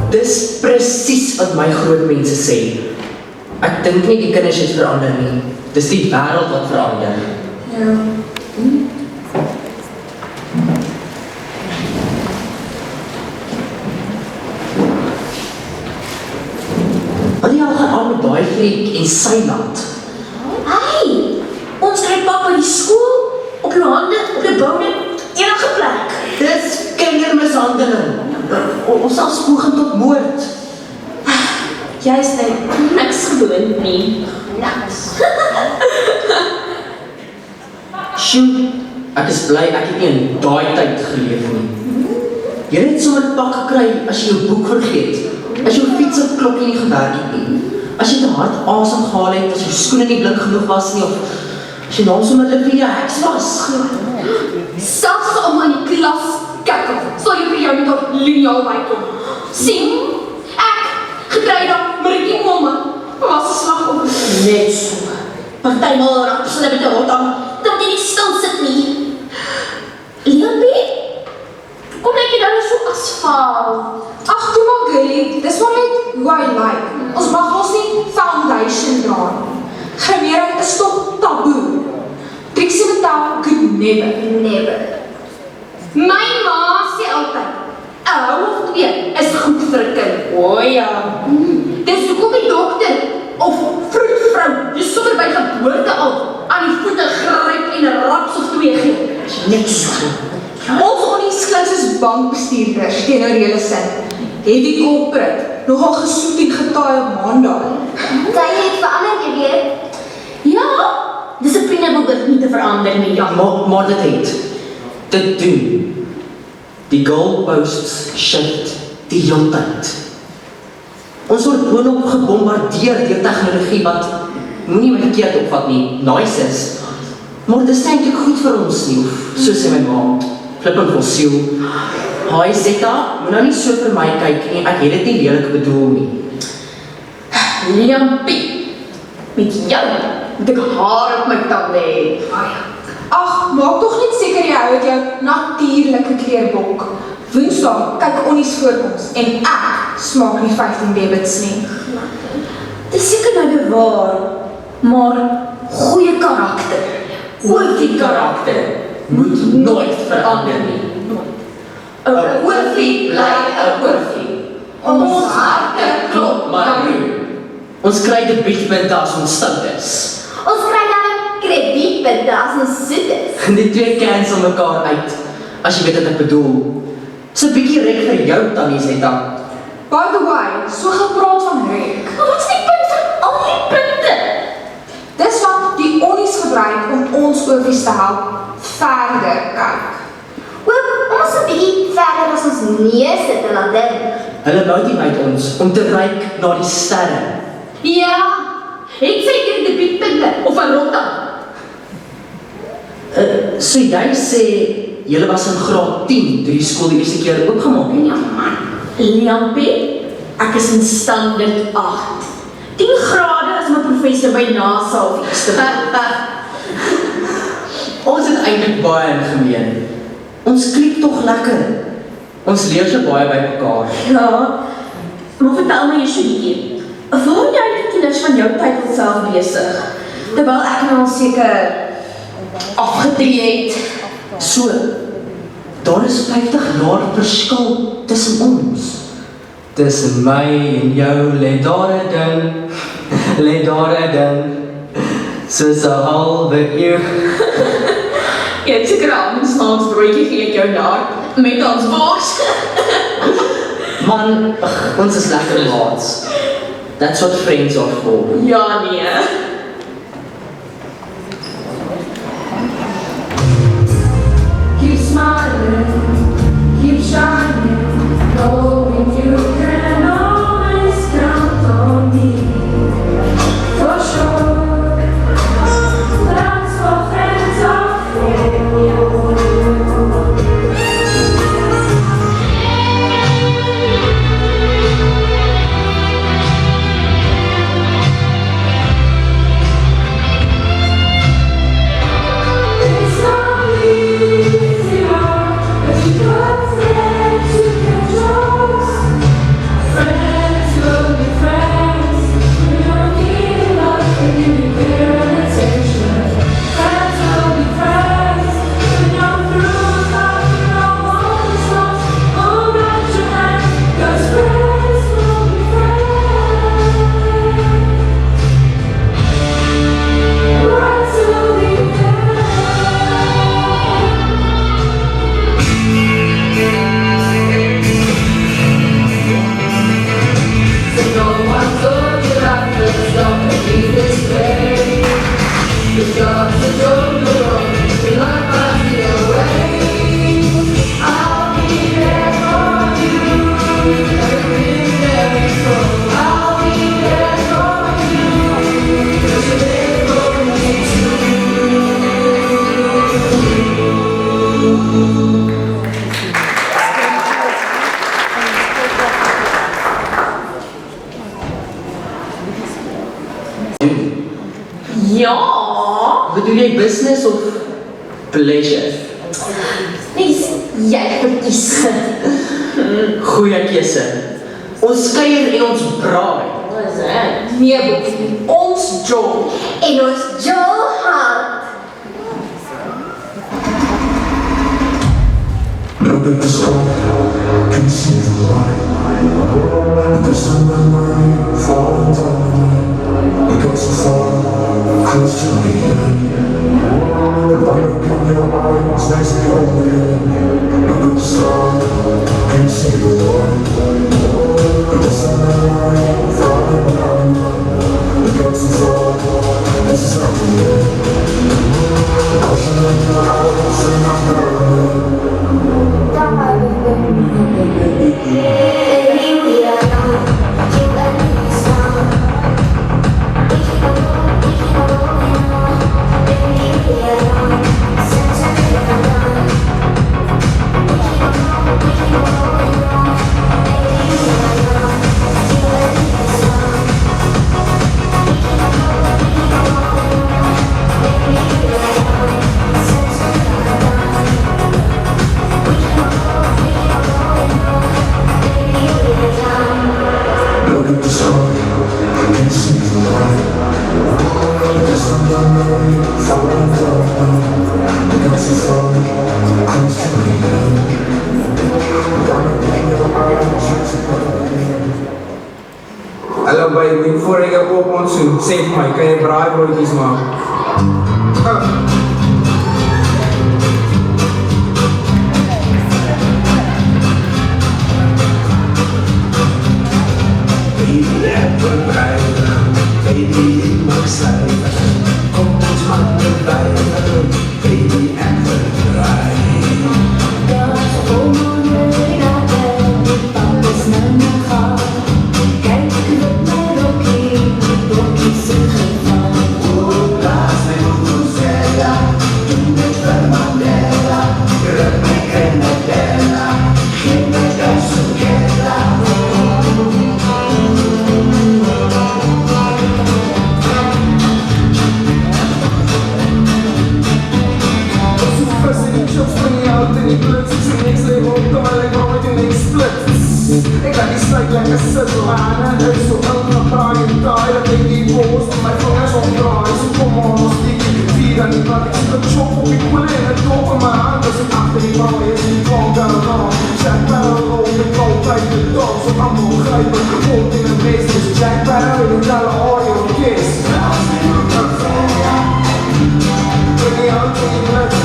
Dis presies wat my groot mense sê. Ek dink nie die kinders het verander nie. Dis die wêreld wat verander. Ja. Wat jy al gaan aan met daai vriek en sy land? Hey, ons kry pap by die skool, op jou hande, op jou boude, enige plek. Dis kindermishandeling. Ons sal spoeg tot moord. Jy is net niks gewoond nie. Niks. Sjoe, ek is bly ek het nie in daai tyd geleef nie. Jy het sommer pak gekry as jy jou boek vergeet, as jou fiets op klokkie nie gewerk het nie. As jy te hard asem gehaal het, as jou skoene nie blik genoeg was nie, of as jy nou sommer vir jou heks was. Selfs as ouma in die klas kikkel, sal jy vir jou met haar liniaal bykom. Sien, ek, gedreide Maritjie Momme, was 'n slagoffer. Net so. Partymal raak hulle met 'n rot aan, dat jy nie stil sit nie. Leonie, kom net jy dan so asfaal. Ag, toe maar girlie, dis maar net hoe hy lyk. Ons mag ons nie foundation dra nie. Grimering is toch taboe. Trixie Mattel could never. Never. My ma sê altyd, 'n hou of 2 is goed vir 'n kind. O ja. Dis hoekom die dokter of vroedvrou jy sommer by geboorte al aan die voete gryp en 'n raps of 2 gee. Net so. Ons onnies klink soos bankbestuurders teenoor julle sin. Heavy corporate, nogal gesoet en getaai op maandag. Tye het verander, jy weet. Ja, dissipline behoort nie te verander nie. Ja. Maar dit het. Dit doen. Die goalposts shift die hele tyd. Ons word boonop gebombardeer deur tegnologie wat, moenie my verkeerd opvat nie, nice is. Maar dit is eintlik goed vir ons nie, so sê my ma. Flippend fossiel. Hi Zeta, moet nou nie so vir my kyk nie, ek het dit nie lelik bedoel nie. Leonie, met jou moet ek haar op my tande hê. Ag, maak toch net seker jy hou het jou natuurlike kleerbok. Woensdag kyk onnies voorkoms en ek smaak nie 15 debits nie. Dis seker nou bewaar, maar goeie karakter. Oorvie karakter moet nooit verander nie. 'n oorvie bly 'n oorvie. Ons harte klop maar nie. Ons kry debietpunte as ons stout is. Ons kry dan kredietpunte as ons soet is. Die twee cancel mekaar uit, as jy weet wat ek bedoel. So 'n bietjie rek vir jou, Tannie Zeta. By the way, so gepraat van rek. Maar wat is die punt van al die punte? Dis wat die onnies gebruik om ons oorvies te help verder kyk. Ook ons 'n bietjie verder as ons neus sit en laat dink. Hulle motivate ons om te reik na die sterre. Ja, het sy keer debietpunte of 'n rotta? So jy sê, julle was in graad 10 toe die skool die eerste keer oopgemaak het? Ja man, Leonie, ek is in standaard 8. 10 grade as my professor by NASA of iets. Ons het eintlik baie in gemeen. Ons klik tog lekker. Ons leer so baie by mekaar. Ja, maar vertel my eers 'n bietjie. Waar jy die kinders van jou tyd al self besig? Terwyl ek nou al seker afgetree het. So, daar is 50 jaar verskil tussen ons. Tussen my en jou lê daar 'n ding, lê daar 'n ding, soos 'n halwe eeu. Jy het seker al 'n snaaks broodjie geëet jou daar, met ons bors. Man, ons is lekker maats. That's what friends are for. Ja, nee. Keep smiling, keep shining, knowing you can always count on me. For sure, that's what friends are for. It's not easy, but you got friends you can trust. Bedoel jy business of pleasure? Nee, jy verkies. Goeie keuse. Ons kuier en ons braai. Nee, Boekie, ons jol. En ons jol hard. Look at the sky, can see the light. The sun and rain falling down. We got so far, close to the end. If I look in your eyes, nice and open. Look at the sky, can see the light. The sun and rain falling down. We got so far, this is how we end. The ocean and the house and I'm burning. Baby, we are young, you and me is young. We keep on going, baby, we are young, since I keep on young. We keep on going, baby, we are young, you and me is young. We keep on going, baby, we are young, since I keep on young. We keep on going. Look at the sky, I can see the light. The sun and rain falling down. We got so far, close to the end. Gotta be your eyes, Hallo baby, voor ik op ons zoek, zeg mij, kan je braaibroodjes maken? Baby, ik bedrijven, baby, ik mag schrijven. Kom ons mannen blijven, baby, ik bedrijven. Dat is onmogelijk dat ik pas naar me ga. Kijk op mijn rokkie is een geval. Oh, laat me goed zeggen, doe me per Mandela. Rep me en me bella, geef me dat zoekela. Ik ga die slijk lekker sizzle aan en er is zo een braai en taai. Dat ik die boos van mijn vingers omdraai. Zo kom on, ons dikkie, vier aan die blad. Ik zit op chop op die koele en het top in mijn hand. Dus achter die bouw is die kwam daar lang. Jack Barrow, ik altijd de dog. Zo allemaal grijpen, kapot in een beest. Dus Jack Barrow in een kale oil kiss. Bring me out to your lips.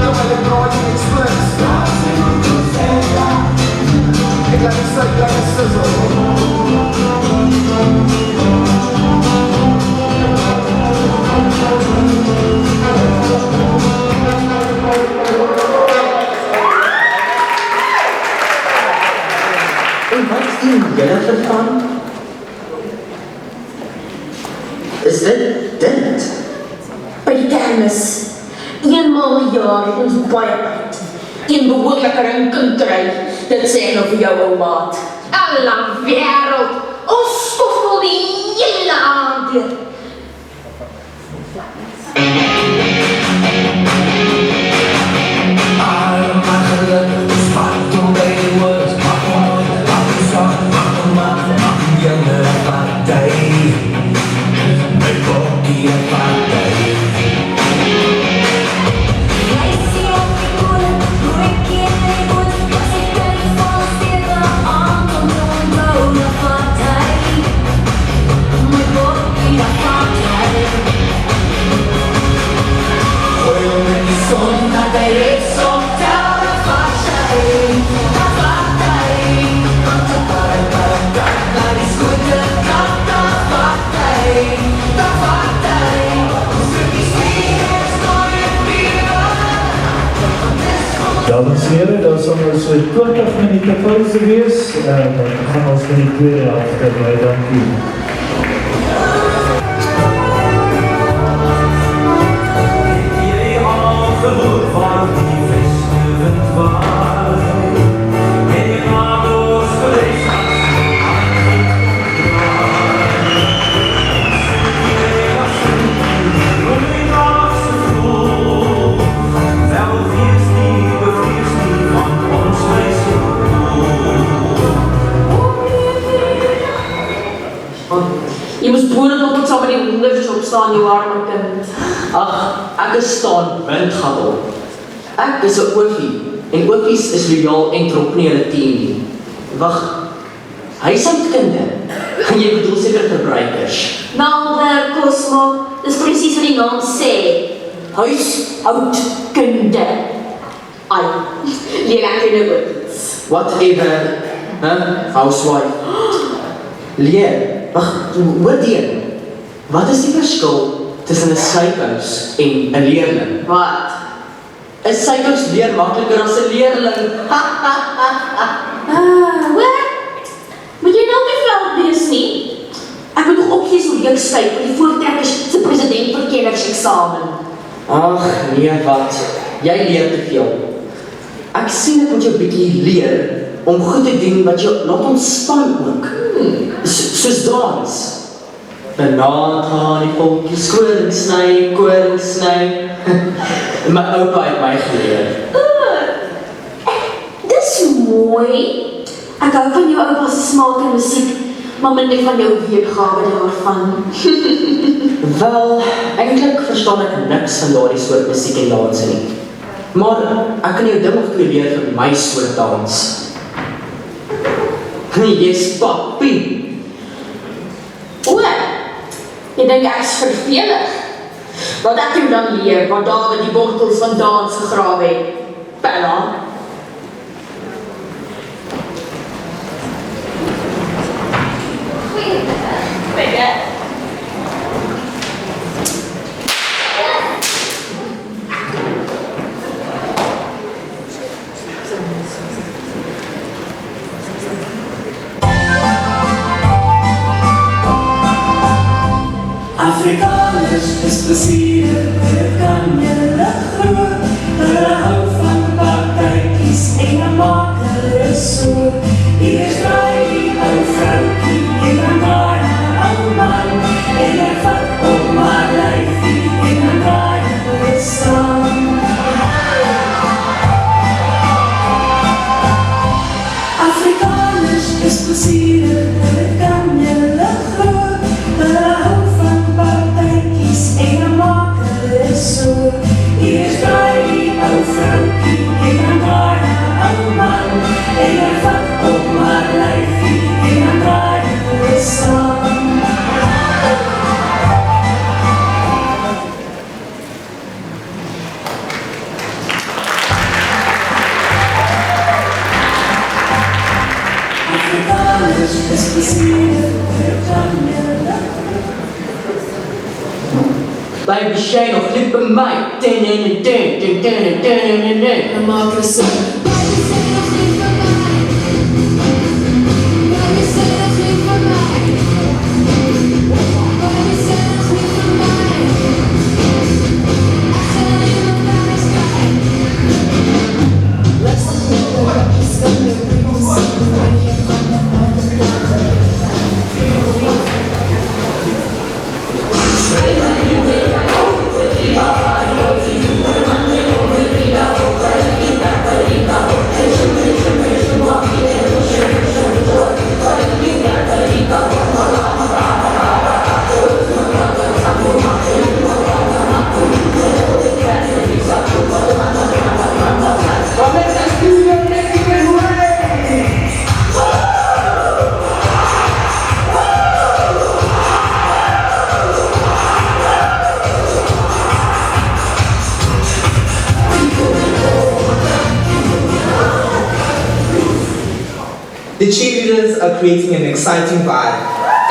Dan ben ik nooit in express. Ik laat die slijk lekker sizzle. En wat doen julle ervan? Is dit? By die kermis. Eenmaal 'n jaar het ons baie tyd. Een behoorlike ring kan kry. Dit sê ek nou vir jou ou maat. Alla wêreld. Ons skoffel die hele aand deur. Dames en heren, dan sal ons so 20 minute pauze wees. Dan gaan ons vir die tweede helft by, dankie. Hey, gaan nie, arme kind? Ag, ek is staan windgattel. Ek is 'n oofie, en oofies is loyaal en trok nie hulle team nie. Wag, huishoudkinde? Gaan jy bedoel seker verbruikers? Malwe, Cosmo, dis presies wat die naam sê. Huishoudkunde. Ai, leer ek jou nou oofies. Whatever, housewife. Leer, wag, hoor deen. Wat is die verskil tussen 'n suikous en 'n leerling? Wat? 'n Suikous leer makliker as 'n leerling. Hoor? Moet jy nou nie veld wees nie? Ek moet nog oplees hoe ek skryf vir die voortrekkers se presidentverkenningseksamen. Ag, nee, wat? Jy leer te veel. Ek sien ek moet jou bietjie leer om goed te doen wat jou laat ontspan ook. Soos dans. Vanaand gaan die voeltjies koring sny. My oupa het my geleer. Dis mooi. Ek hou van jou oupa se smaak en musiek, maar minder van jou weergawe daarvan. Wel, eintlik verstaan ek niks van daardie soort musiek en dans nie. Maar ek kan jou ding of twee leer vir my soort dans. Yes, papi. O, jy dink ek is vervelig? Wat ek jou dan leer, wat David die wortels van dans gegrawe het. Bella. Goeiedag. Afrikaners is plesier, dit kan julle glo. Hulle hou van partytjies en dan maak hulle so. Hier draai die ou vroukie en dan draai die ou man. En hy vat op maar lyfie en dan draai hulle saam. Afrikaners is plesier, dit kan julle glo. Hulle hou van partytjies en dan maak hulle so. Hier draai die ou vroukie en dan draai die ou man. En hy vat op maar lyfie en dan draai hulle saam. Afrikaners is plesier, dit kan julle. Baby Shane nog liep by my. Dan. En maak hulle so. The cheerleaders are creating an exciting vibe.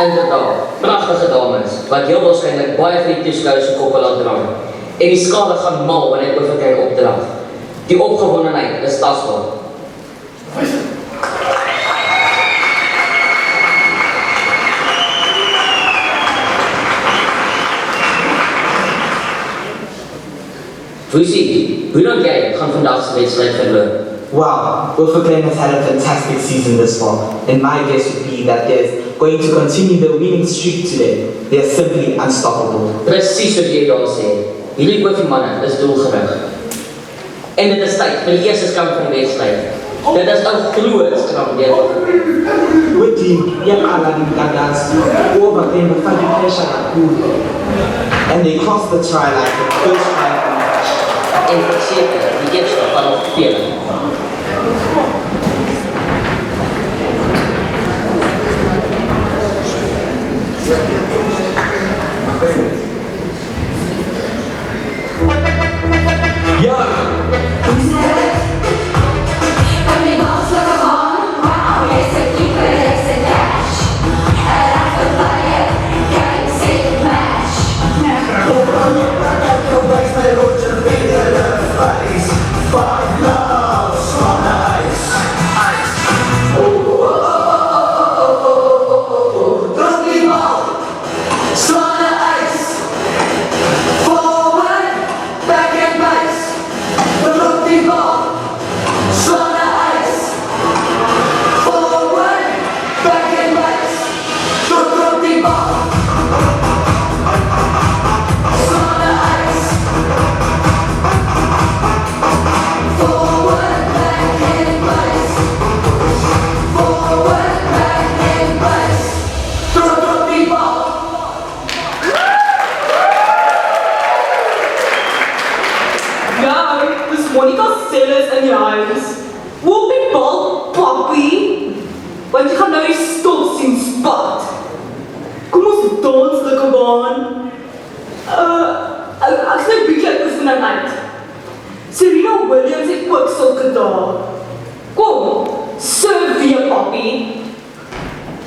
Inderdaad, pragtige dames, wat heel waarskynlik baie vir die toeskouers se koppe laat drang. En die skade gaan mal wanneer ek oor kyk opdrag. Die opgewondenheid is tasbaar. Fusie, hoe dan jy gaan vandag se wedstryd verloor? Wow, Overclaim has had a fantastic season this far, and my guess would be that they're going to continue the winning streak today. They're simply unstoppable. Presies soos jy daar sê. Hierdie oofie manne is doelgerig. En dit is tyd vir die eerste skamp van die wedstryd. Dit is 'n groot skrapdeel. Witty, Yakala Gagas, over them the fabrication and they crossed the try like the first try of the match. En verseker, die eerste van nog vele.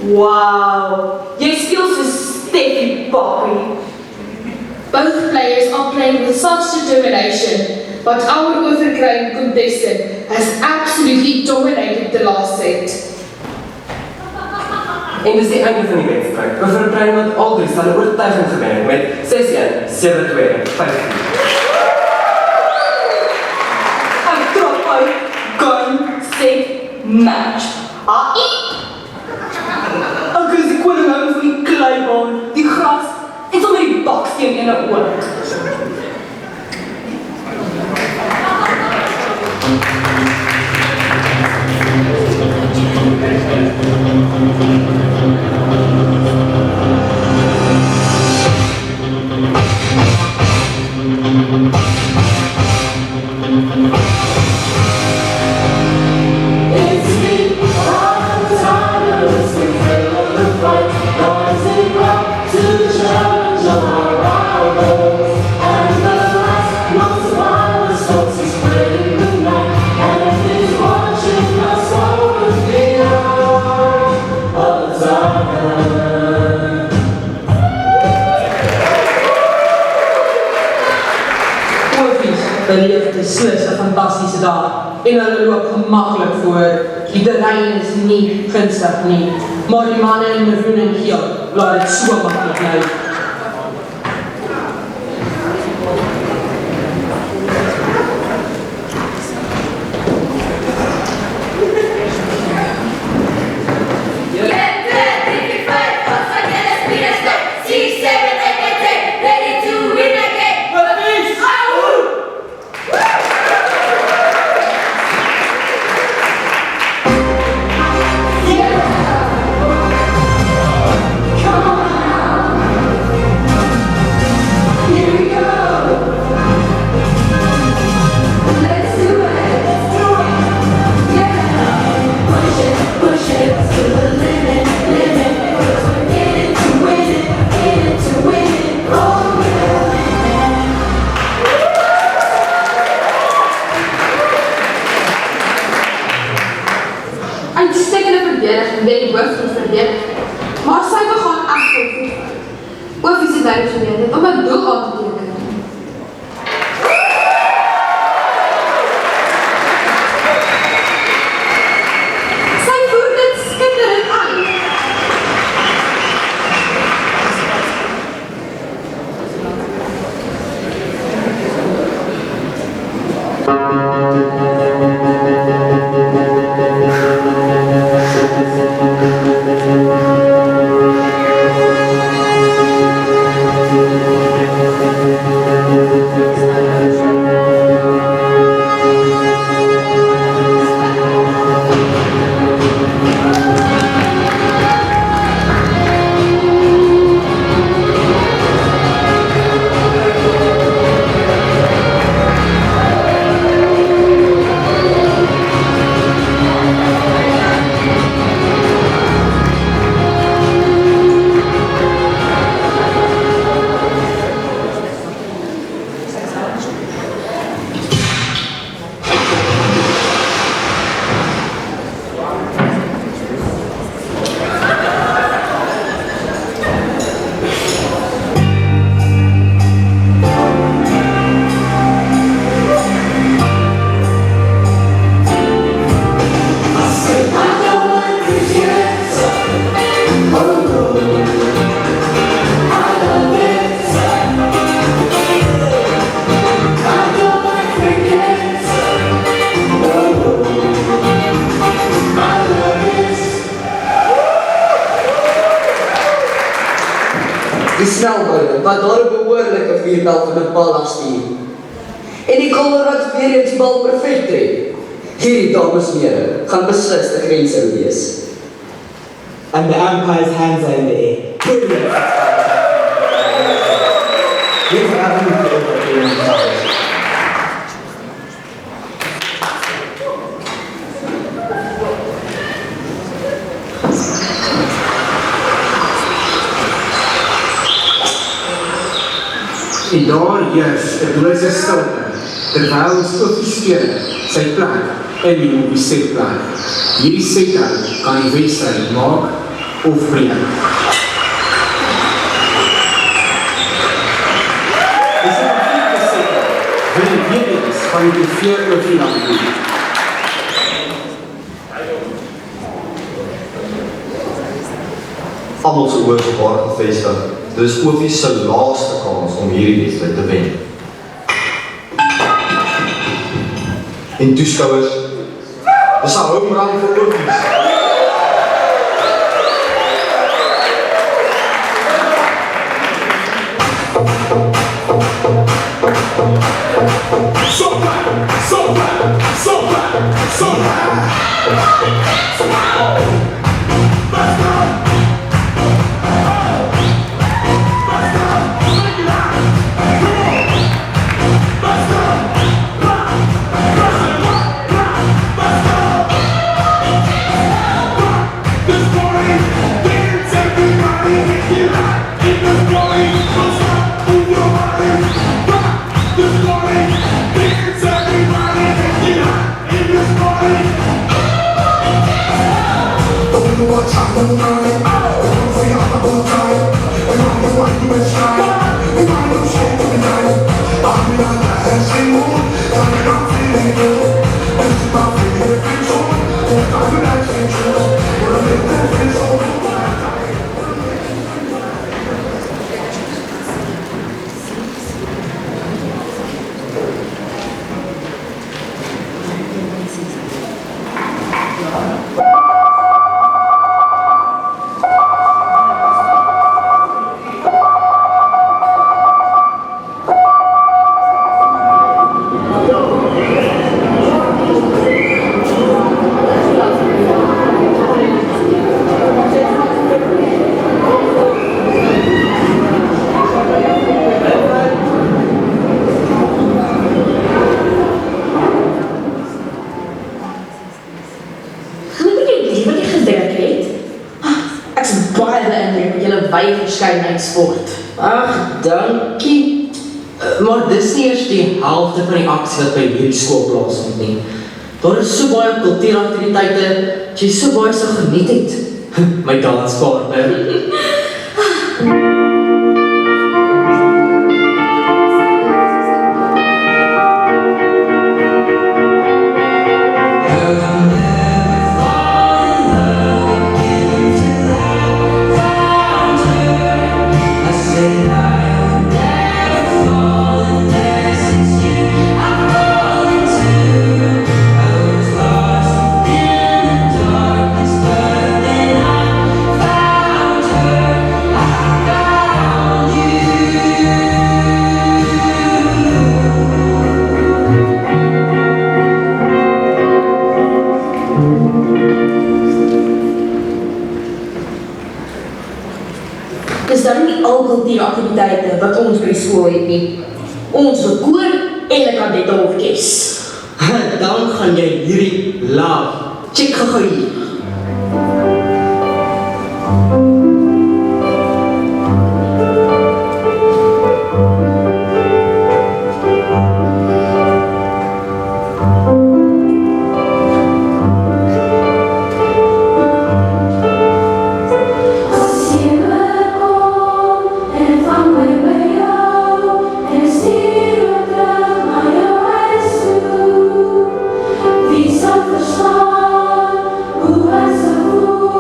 Wow, jy speel so Steffi Poppy. Both players are playing with such determination, but our overgrown contestant has absolutely dominated the last set. En dis die einde van die wedstryd. Mevrou Brein wat al drie sal oortuigend gewen het met 6-1, 7-2 en 5-4. Ek trap uit, game, set, match. AI! Ek is die koning van die kleibaan, die gras, en sommer die baksteen en 'n oog. Beleef beslis 'n fantastiese dag en hulle loop gemaklik voor. Die terrein is nie gunstig nie, maar die manne in maroon en geel laat dit so maklik lyk. Maar sy begaan agter. Ofies het hy geweet om 'n doel aan te teken. Sy voer dit skitterend aan. Spider, wat daar 'n behoorlike viertal van 'n bal afstuur. En die goller wat weer eens die bal perfek tref. Hierdie dames en here gaan beslis 'n grense wees. And the umpire's hands are in the air. Brilliant! Give Avenue for overplaying the challenge. En daar heers 'n dose stilte, terwyl ons offisiële sy plek in die movie set plek. Hierdie set kan die wedstryd maak of breek. Dis 'n goeie set, wil die weer eens van die TV oorfinale doen. Almal se oë is op haar gevestig. Dit is Oofie se laaste kans om hierdie wedstryd te wen. En toeskouers, dis 'n home run vir Oofies. So black, so black, so black, so black. Let's go. Sport. Ag, dankie. Maar dis nie eers die helfte van die aksie wat by hierdie skool plaasvind nie. Daar is so baie kultuuraktiwiteite, dat jy so baie sal geniet het. My danspartner. Aktiwiteite wat ons by skool het nie. Ons wil koor en 'n kadetteorkes. Dan gaan jy hierdie laag. Check gou hier. Wie sal verstaan hoe hy se voel?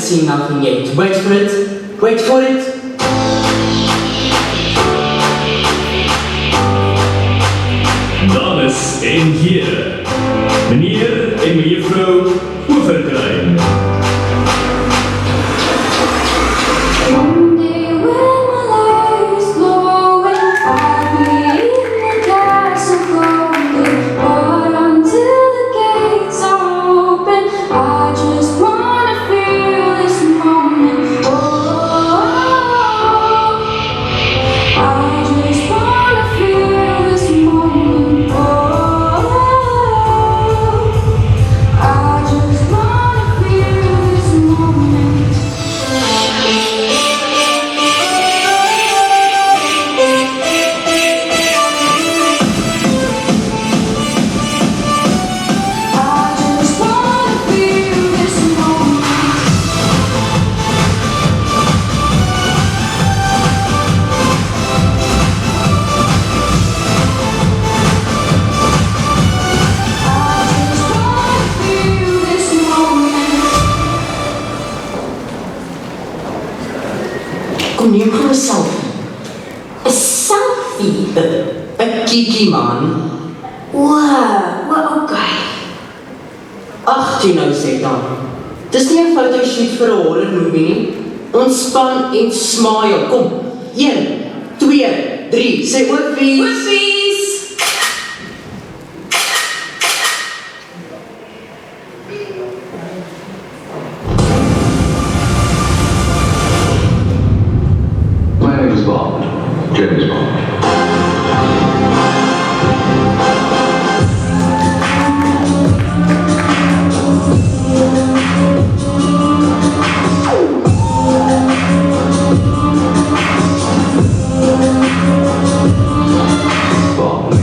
sien na vignet. Wait for it. Wait for it. Dames en heren, meneer en mejuffrouw Oeverkruin. One day when my light is glowing, I'll be in the castle golden, but until the gates are open, I just wanna feel this moment. Oh, I just wanna feel this moment. Oh, I just wanna feel this moment. I just wanna feel this moment. I just wanna feel this moment. Kom neem gou 'n selfie. 'n Selfie? 'n Kiki man. Wow, okay. Ag, jy nou sê dan. Dis nie 'n fotoshoot vir 'n horror movie nie. Ontspan en smile. Kom. 1, 2, 3. Sê oofies. Oefies! My name is Bond. James Bond. Bond.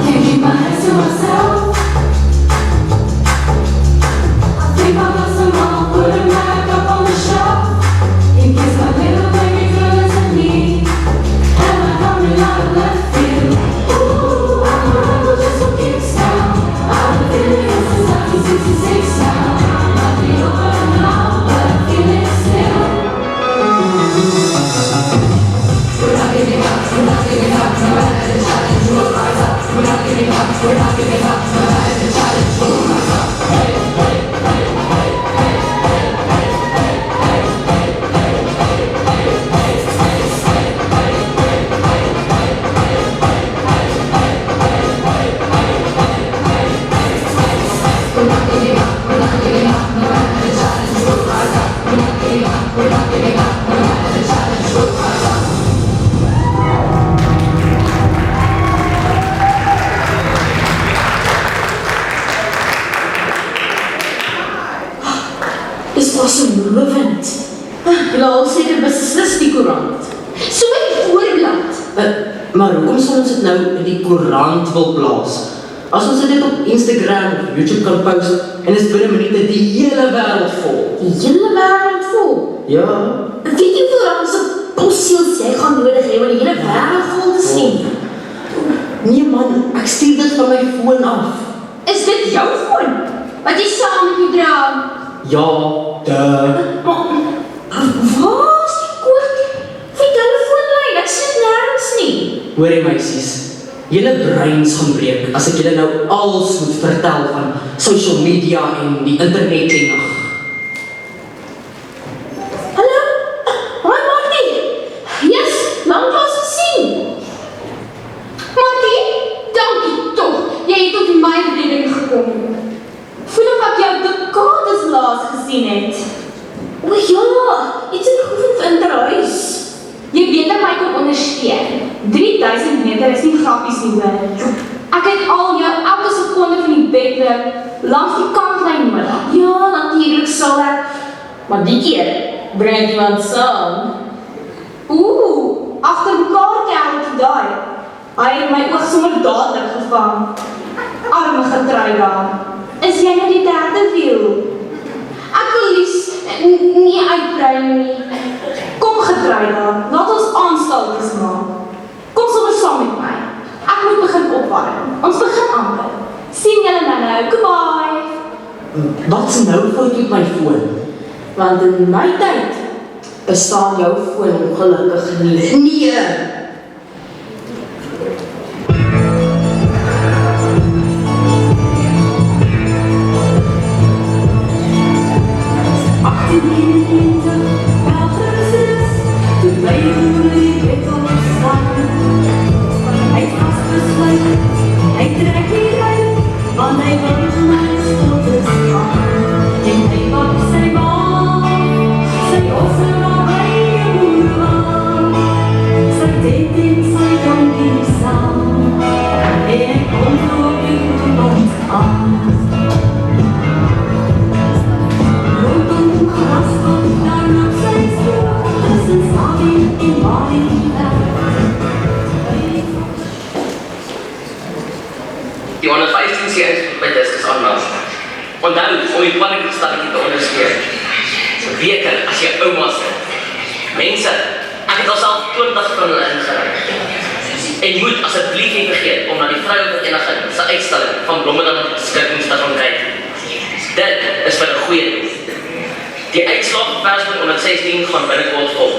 Can't keep my hands to myself. I think I got some wrong, put it back up on the shelf. In case my little baby girl is in need. Am I coming out of left field? Ooh, I'm a rebel just for kicks down. I've been feeling it since 1966 now. Might be over now, but I feel it still. We're not giving up, we're not giving up. No matter the challenge, we'll rise up. We're not giving up, we're not giving up. No matter the challenge, we'll rise up. Hey, hey, hey, hey, hey, hey, hey, hey, hey, hey, hey, hey, hey, we're not giving up, we're not giving up. No matter the challenge, we'll rise up. We're not giving up, we're not giving up. No matter the challenge, we'll rise up. Dis asemrowend. Julle al seker beslis die koerant. So in die voorblad. Maar hoekom sal ons dit nou in die koerant wil plaas? As ons dit op Instagram of YouTube kan post en is binne minute die hele wêreld vol. Die hele wêreld vol. Ja. Weet jy hoe ons 'n posseels jy gaan nodig hê om die hele wêreld vol te sien? Nee man, ek stuur dit van my foon af. Is dit jou foon? Wat jy saam met jou dra? Ja, Waar is die koord? Vir die telefoonlyn, ek sit nergens nie. Hoorie meisies, julle breins gaan breek as ek julle nou alles moet vertel van social media en die internet en ag. Hallo? Hoi Martie. Yes, lanklaas gesien. Martie, dankie tog. Jy het tot my redding gekom. Voel of ek jou dekades laas gesien het. O ja, iets in Groenwinterhuis. Jy weet dat my kom ondersteun. 3000 meter is nie grappies nie hoor. Ek het al jou elke sekonde van die bedloop langs die kantlyn nodig. Ja, natuurlik sal ek. Maar die keer bring ek iemand saam. Agter mekaar kereltjie daai. Hy het my oog sommer dadelik gevang. Arme getrui daar. is jy nou die derde wiel? Ek wil liefs nie uitbrei nie. Kom Getruida, laat ons aanstaltes maak. Kom sommer saam met my. Ek moet begin opwarm. Ons begin amper. Sien julle nou, goodbye. Wat's nou fout met my foon? Want in my tyd bestaan jou foon ongelukkig nie. Nee. Die 115 seens by diskus aanmeld. Onthou om die pannenkoekstelletjie te ondersteun. Weke as jy ouma sit. Mense, ek het alself 20 van hulle ingeruim. En moet asseblief nie vergeet om na die Vrouevereniging se uitstalling van Blommerdam beskikings te gaan kyk. Dit is vir 'n goeie doel. Die uitslag van Persburg 116 gaan binnekort volg.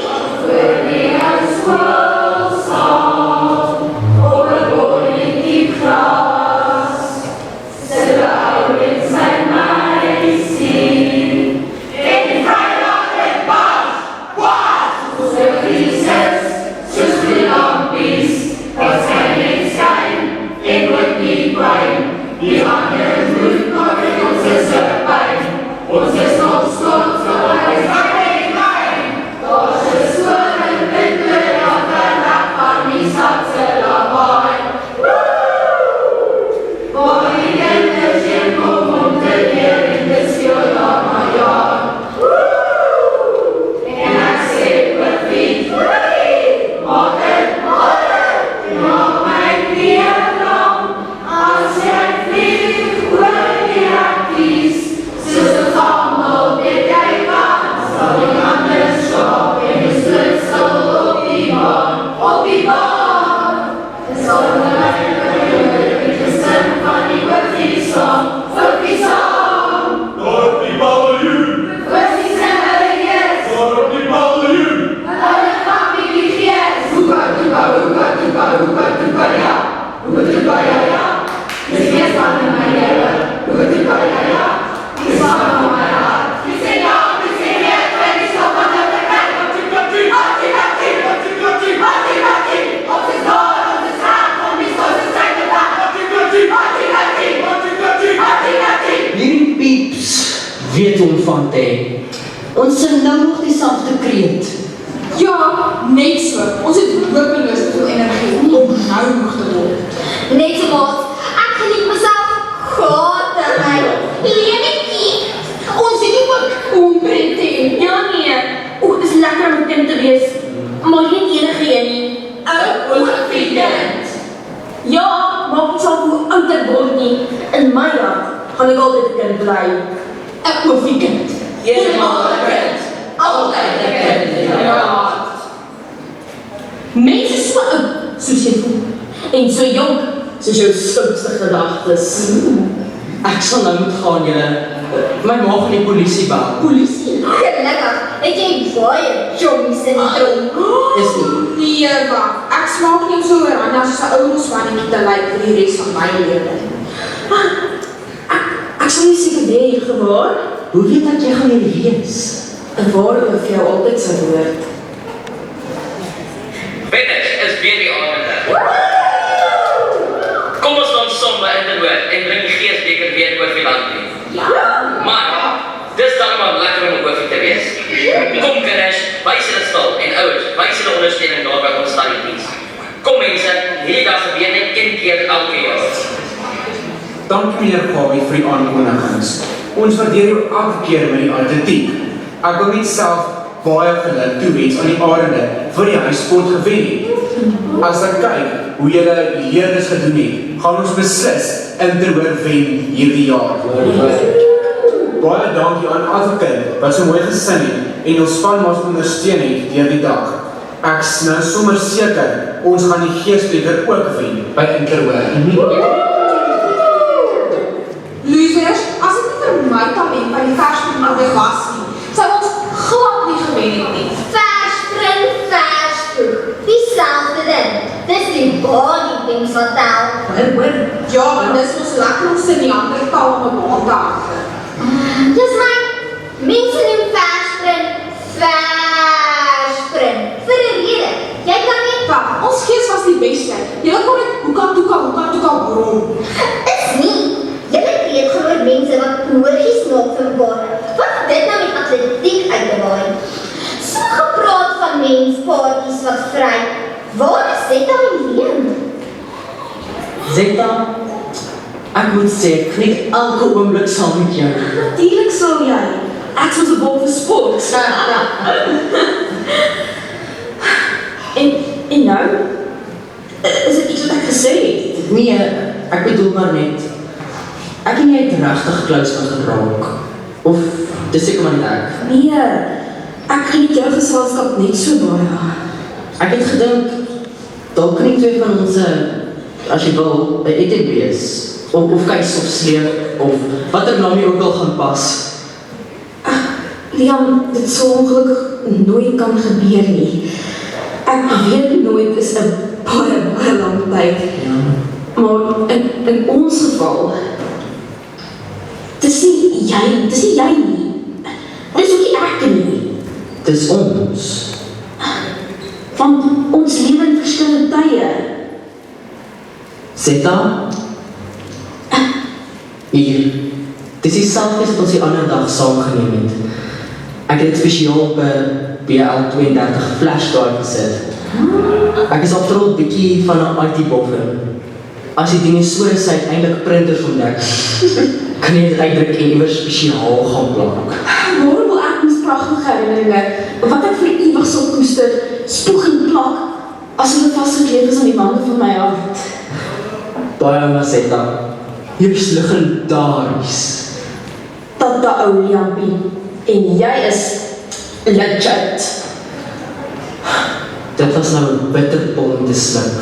Weet hom van te. Ons sing nou nog dieselfde kreet. Ja, net so. Ons het hopeloos te veel energie om nou nog te word. Net so wat. Ek geniet myself goddelik. Lenetjie. Ons het nie wat ombrente. Ja nee. O, dis lekker om 'n kind te wees. Maar geen enige een nie. Oorvriendend. Ja, maak nie saak hoe oud ek word nie. In my hart gaan ek altyd 'n kind bly. 'n oorvriendend. Heeltemal 'n kind. Altyd 'n kind in jou hart. Mense so oud soos jy voel. En so jonk soos jou stoutste gedagtes. Ek sal nou moet gaan, julle. My ma gaan die polisie bel. Polisie? Gelukkig, het jy baie jommies in die tronk. Is nie. Nee, wag. Ek smaak nie om so oor soos 'n ou mosmannetjie te lyk vir die res van my lewe. Ek sal nie seker weer gewaar. Hoe weet dat jy gaan hier wees? En waaroor vir jou altyd sal hoort. Finish is weer die aande. Kom ons dan sommer in die woord en bring die geesbeker weer oor die land toe. Ja. Maar, dis dan maar lekker om oor te wees. Kom kinders, wys julle stil en ouers, wys julle ondersteuning daar by ons stadies. Kom mense, hierdie dag gebeur net een keer elke jaar. Dankie meneer Gawie vir die aankondigings. Ons waardeer jou elke keer met die atletiek. Ek wil net self baie geluk toewens aan die Arende vir die huissport gewen het. As ek kyk hoe julle leerders gedoen het, gaan ons beslis Interhoor wen hierdie jaar. Baie dankie aan elke kind wat so mooi gesing het en ons span ons ondersteun het deur die dag. Ek is nou sommer seker ons gaan die geesbreker ook wen by Interhoor. Losers, as dit nie vir my talent by die versprintnodig was nie, sou ons glad nie gewen het nie. Versprint, dieselfde ding. Dis die body things wat tel. Ja, want dis ons lekker om sy Neandertal om 'n baan te hardloop. Dis my mense neem versprint vir 'n rede. Jy kan nie Wag, ons gees was die beste. Julle kon net hoeka brom. Is nie. Julle weet gewoon mense wat oorgies nog vir mekaar. Wat het dit nou met atletiek uit te waai? So gepraat van menspaartjies wat vry. Waar is dit dan leen? Zeta, ek moet sê, ek geniet elke oomblik saam met jou. Natuurlijk sal jy. Ek was 'n bal vir sport. En nou? Is dit iets wat ek gesê het? Nee, ek bedoel maar net. Ek en jy het regtig close geraak. Of dis seker maar net ek. Nee, ek geniet jou geselskap net so baie. Ek het gedink, dalk kan die twee van ons, as jy wil, 'n eten wees. Of kuis of sleep, of wat er naam jy ook al gaan pas. Liam, dit sal ongelukkig nooit kan gebeur nie. Ek weet nooit is 'n baie lang tyd. Ja. Maar in ons geval, dis nie jy nie. Dis ook nie ek nie. Dis ons. Want ons lewe in verskillende tye. Zeta? Hier. Dis die selfies wat ons die ander dag saam geneem het. Ek het dit spesiaal op 'n BL32 flash drive gesit. Ek is afterall 'n bietjie van 'n IT-boffer. As die dinosourus uiteindelik printers ontdek, kan jy dit uitdruk en iewers spesiaal gaan plak. Waarom wil ek ons pragtige herinneringe, wat ek vir ewig sal koester, spoeg en plak, as hulle vasgekleef is aan die wande van my hart? Baie maar Zeta, jy is legendaries. Tata ou Jampie, en jy is legit. Dit was nou 'n bitterpil om te sluk.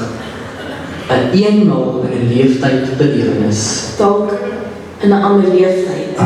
'n eenmaal in 'n leeftyd belewenis. Dalk in 'n ander leeftyd.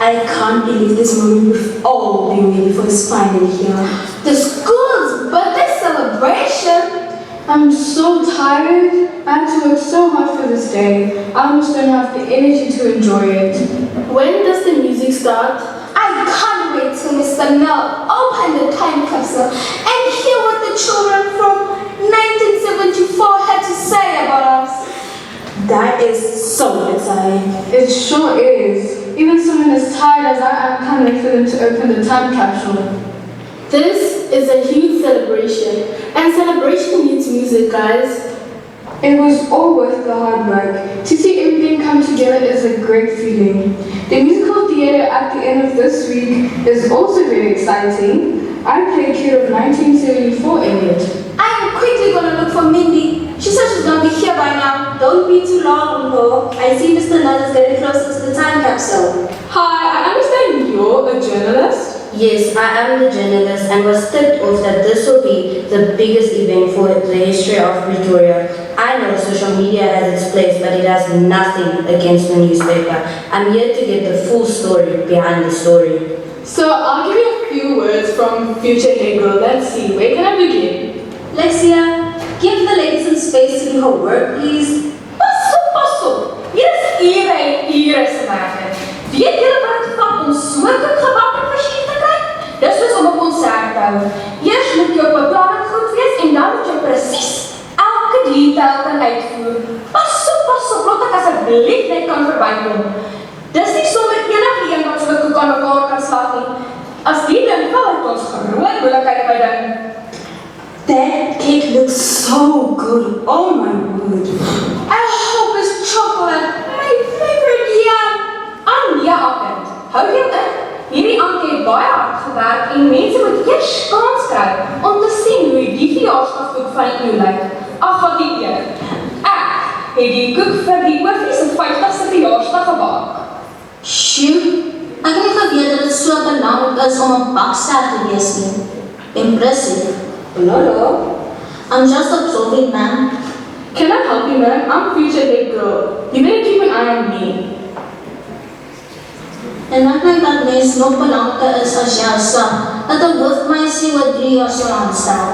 I can't believe this moment we've all been waiting for this finally here. The school's birthday I'm so tired. I had to work so hard for this day. I almost don't have the energy to enjoy it. When does the music start? I can't wait till Mr. Mel open the time capsule and hear what the children from 1974 had to say about us. That is so exciting. It sure is. Even someone as tired as I can't wait for them to open the time capsule. This is a huge celebration, and celebration needs music, guys. It was all worth the hard work. To see everything come together is a great feeling. The musical theatre at the end of this week is also very exciting. I played Kid of 1974 in it. I am quickly going to look for Mindy. She said she's going to be here by now. Don't be too long, Mo. I see Mr. Nutt is getting closer to the time capsule. Hi, I understand you're a journalist? Yes, I am the journalist and was tipped off that this will be the biggest event for the history of Pretoria. I know social media has its place, but it has nothing against the newspaper. I'm here to get the full story behind the story. So I'll give you a few words from Future Head Girl. Let's see, where can I begin? Lexia, give the lady some space to do her work, please. Pas op. Hier is ure en ure se werk. Weet julle wat het vat om so 'n gebakken masjien te kry? Dis soos om 'n konsert te hou. Eers moet jou beplanning goed wees en dan moet jy presies elke detail kan uitvoer. Pas op, laat ek asseblief net kan verbykom. Dis nie sommer enige een wat so 'n koek aan mekaar kan slaat nie. As die ding val, het ons groot moeilikheid by ding. That cake looks so good. Oh my word. I hope it's chocolate. My favorite yam. Anja Akkend, hou jou in. Hierdie Anke het baie hard gewerk en mense moet eers kans kry om te sien hoe die verjaarsdagkoek van die eeu lyk. Ag, wat die eer. Ek het die koek vir die oorvlies se 50ste verjaarsdag gebak. Sjoe, ek het nie geweet dat dit so belangrik is om 'n bakster te wees nie. Impressive. No. I'm just observing, man. Can I help you, ma'am? I'm Future Head Girl. You better keep an eye on me. En ek dink dat mens nog belangriker is as jouself, dat 'n hoofmeisie wat 3 jaar sal aanstel.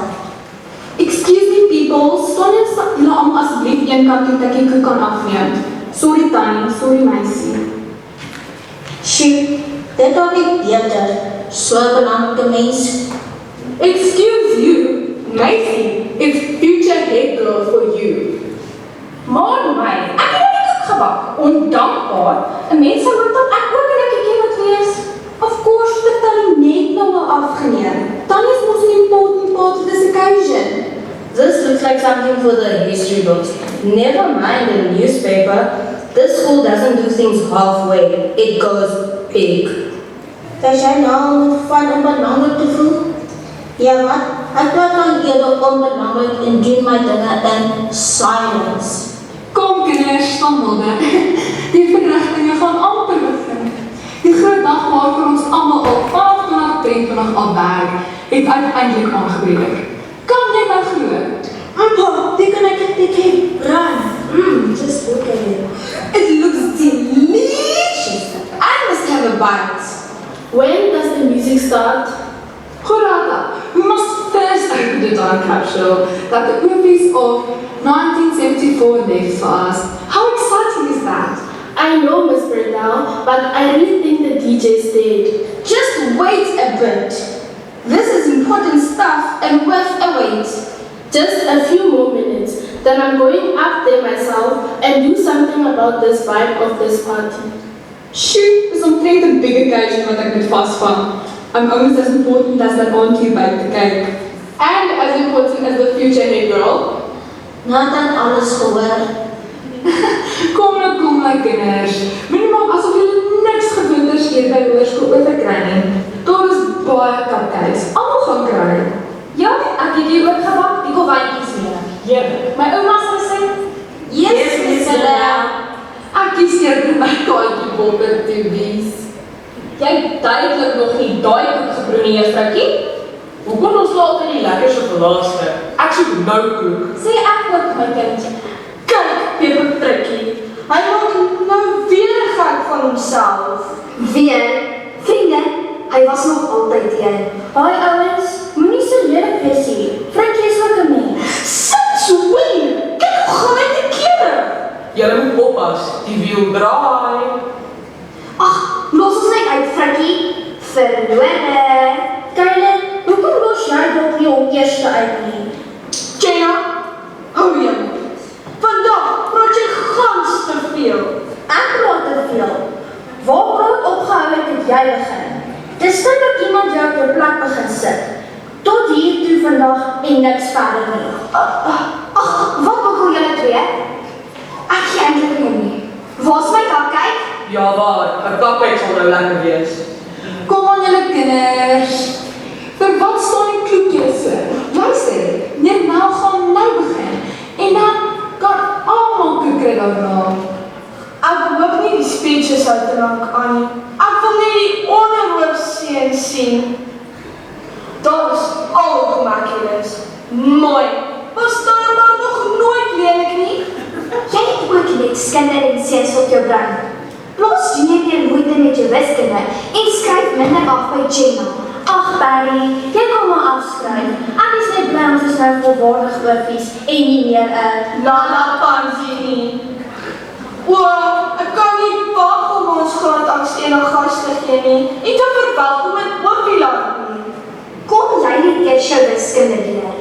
Excuse me, people. Staan julle almal asseblief een kant toe dat ek die kan afneem. Sorry, Tannie. Sorry, meisie. Sjoe, dit dalk nie beter. So 'n belangrike mens. Excuse you, meisie. It's Future Head Girl for you. Maar my, ek het nie koek gebak. Ondankbaar. 'n Mens sal moet dat ek ook 'n ekkie moet wees. Of course, dit Tannie net nou al afgeneem. Tannie is mos 'n important part of this occasion. This looks like something for the history books. Never mind the newspaper. This school doesn't do things halfway. It goes big. Is jy nou met van onbelangrijk te voel? Ja, wat? Ek praat van eerder onbelangrijk en doen my dinge in silence. Kom kinders, stamelde. Die verrigtinge gaan amper begin. Die groot dag waarvoor ons almal al 22 al werk, het uiteindelik aangebreek. Kan jy my glo? Papa, die kan ek run. Just look at it. It looks delicious. I must have a bite. When does the music start? Gorata, we must first open the time capsule that the movies of 1974 left for us. How exciting is that? I know, Miss Brendel, but I really think the DJ stayed. Just wait a bit. This is important stuff and worth a wait. Just a few more minutes, then I'm going up there myself and do something about this vibe of this party. Shoot, is omtrent 'n big occasion wat ek moet vasvang. I'm almost as important as that auntie by the cake. And as important as the Future Head Girl. Nadat alles gehoor. Kom nou kinders. Moenie maak asof julle niks gewinders hier by hoërskool oorkry nie. Daar is baie cupcakes. Almal gaan kry. Ja, ek het hier ook gebak, die kolwyntjies weer. Ja, my ouma se resep. Yes, Miss Adele. Ek kies eerder my kaartjie bokke toe wees. Jy het duidelik nog nie daai koek geproe nie, juffroukie. Hoekom ons laat in die lekkerste vir laaste? Ek soek nou koek. Sê ek ook, my kind. Kyk, Pepertrikkie. Hy maak nou weer gek van homself. Weer? Vriende, hy was nog altyd een. Haai ouens, moenie so lelik wees nie. Frikkie is ook 'n mens. Sit so die wiel draai. Ag, los ons net uit, Frikkie. Verlore. Kylie, hoekom los jy dalk nie op eerste uit nie? Jenna, hou jy mond. Vandag praat jy gans te veel. Ek praat te veel. Waar praat opgehou het jy begin? Dis tyd dat iemand jou op jou plek begin sit. Tot hier toe vandag en niks verder nie. Ag, wat bekoel julle twee? Ek gee eintlik nie nie. Waar's my cupcake? Ja waar, 'n cupcake sal nou lekker wees. Kom aan julle kinders. Vir wat staan die kloekjies so? Luister, net nou gaan nou begin. En dan kan almal koek kry daarna. Ek hoop nie die speeches hou te lank aan nie. Ek wil net die onderhoofseun sien. Daar is al gemakkies. Mooi. Was daar maar nog nooit lelik nie? Jy het ook net skinder en seuns op jou brein. Los doen jy weer moeite met jou wiskunde en skryf minder af by Jenna. Ag Barry, jy kan maar afskryf. Ek is net bly ons is nou volwaardig oofies en nie meer 'n Lala Pansy nie. O, ek kan nie wag om ons graad as enige gas te gee nie. En te verwelkom met Opiland nie. Kom jy net eers jou wiskunde leer.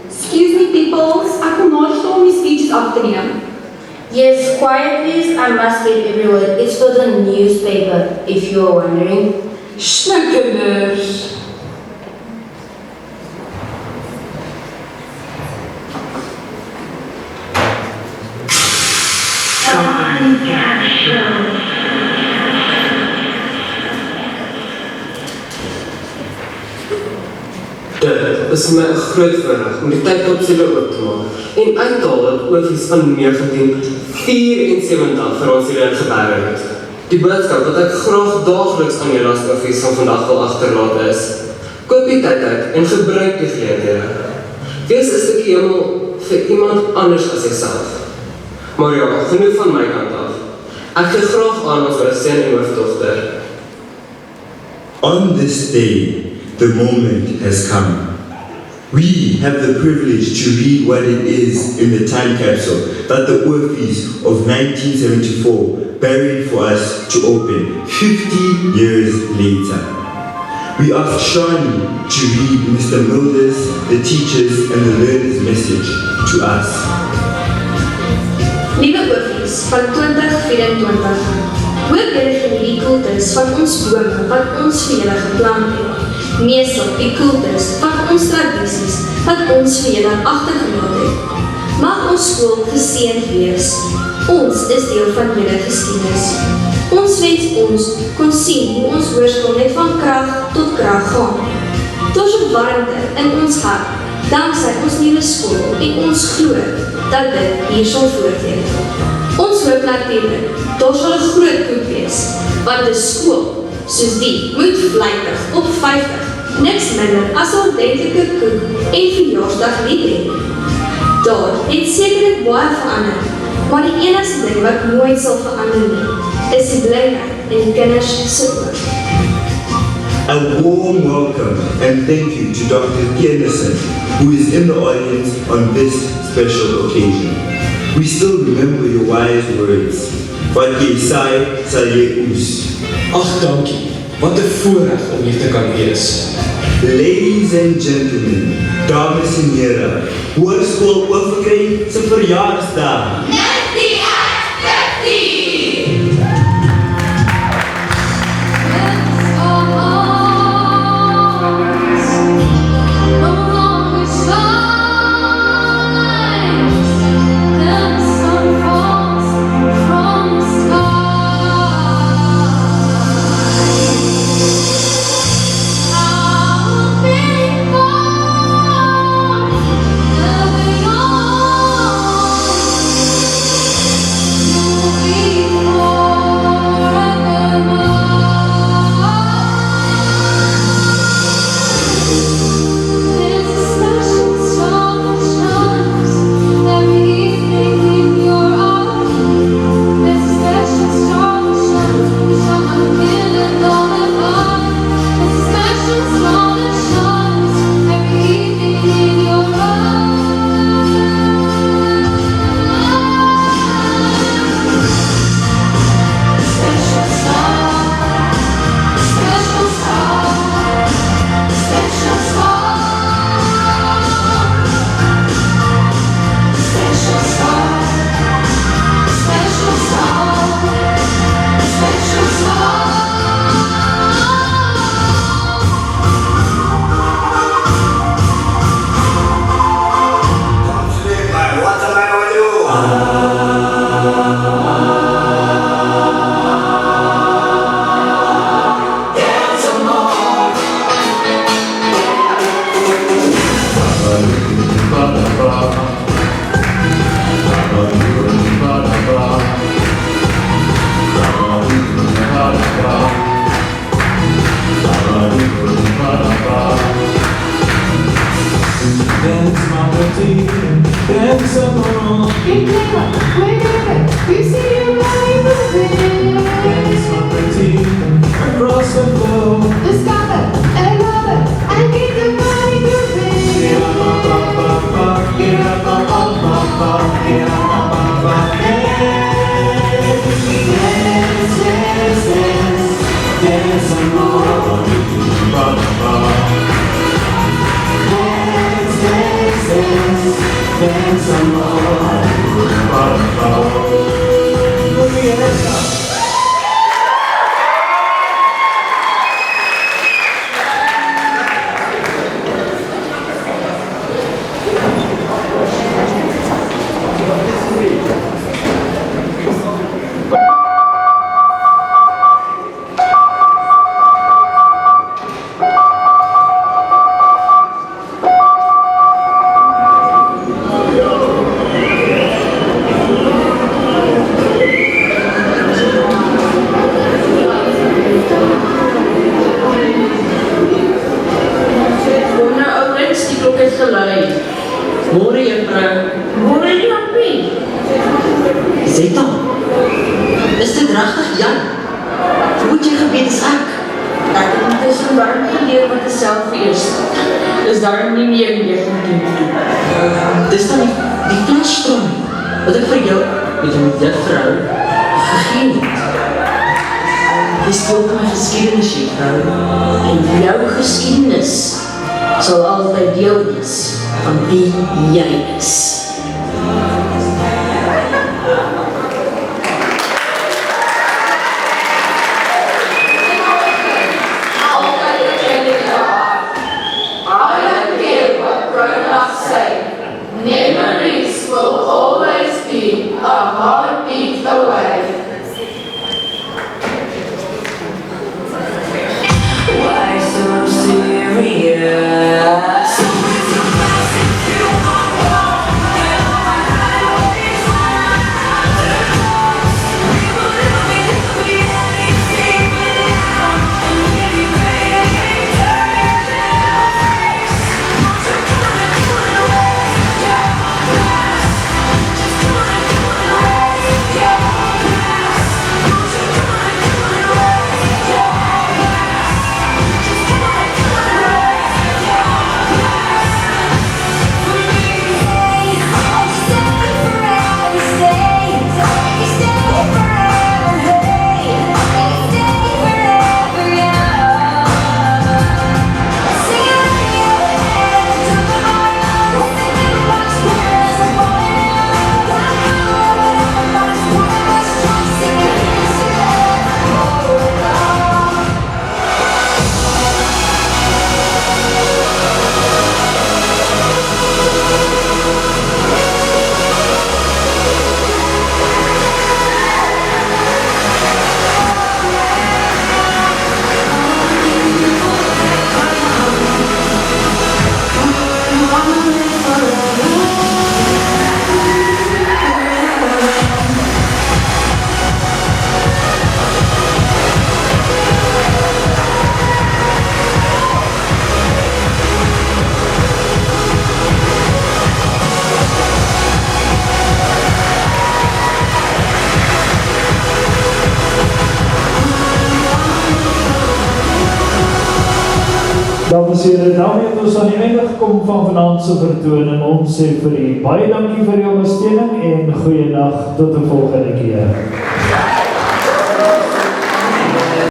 Excuse me peoples, ek kom nou staan om die speeches af te neem. Yes, quiet please, I must get every word. It's for the newspaper, if you're wondering. Nou kinders. Dit is my 'n groot voorreg om die tydkapsule oop te maak en uit te haal dat oofies van 1974 vir ons hierin geberg het. Die boodskap wat ek graag daagliks aan julle as oofies van vandag wil agterlaat is: koop die tyd uit en gebruik die geleenthede. Wees 'n stukkie hemel vir iemand anders as jouself. Maar ja, genoeg van my kant af. Ek gee graag aan ons seun en hoofdogter. On this day, the moment has come. We have the privilege to read what it is in the time capsule that the Orpheus of 1974 buried for us to open 50 years later. We asked Shani to read Mr. Mulder's, the teachers and the learners' message to us. Liewe Orpheus van 2024, hoop julle geniet die koeltes van ons bome wat ons vir julle geplant het. Meestal die koeltes van ons tradisies wat ons vir julle agtergelaat het. Mag ons skool geseënd wees. Ons is deel van julle geskiedenis. Ons wens ons kon sien hoe ons hoërskool net van krag tot krag gaan. Daar's 'n warmte in ons hart danksy ons nuwe skool en ons glo dat dit hier sal voortleef. Ons hoop natuurlik daar sal 'n groot koek wees, want 'n skool soos die moet vlytig op 50 niks minder as 'n ordentlike koek en verjaarsdag lied hê. Daar het sekerlik baie verander, maar die enigste ding wat nooit sal verander nie, is die blydheid in die kinders se oë. A warm welcome and thank you to Dr. Kierneson, who is in the audience on this special occasion. We still remember your wise words. Wat jy sê, sal jy oes. Ag, dankie. Wat 'n voorreg om hier te kan wees. Ladies and gentlemen, dames en here, hoërskool Oorkry se verjaarsdag. 1950! Dance my pretty, dance around. We see you right moving. Dance my pretty, across the floor. Discover and love it and keep the body moving. Get up, up, up, up, up. Get up, up, up, up, up. Get up, up, up, up. Dance, dance, dance, dance around. Dance some more. Zeta, is dit regtig Jan? Hoe het jy geweet is ek? Ek het intussen warm geleer wat is selfie is. Is daarom nie meer 19 toe. Dis dan die flashstroom wat ek vir jou met jou juffrou gegee het. Jy speel vir my geskiedenis, juffrou. En jou geskiedenis sal altyd deel wees van wie jy is. Memories will always be a heartbeat away. Why so serious? Dames en heren, daarmee het ons aan die einde gekom van vanaandse vertoning. Ons sê vir u baie dankie vir die ondersteuning en goeienaand tot 'n volgende keer.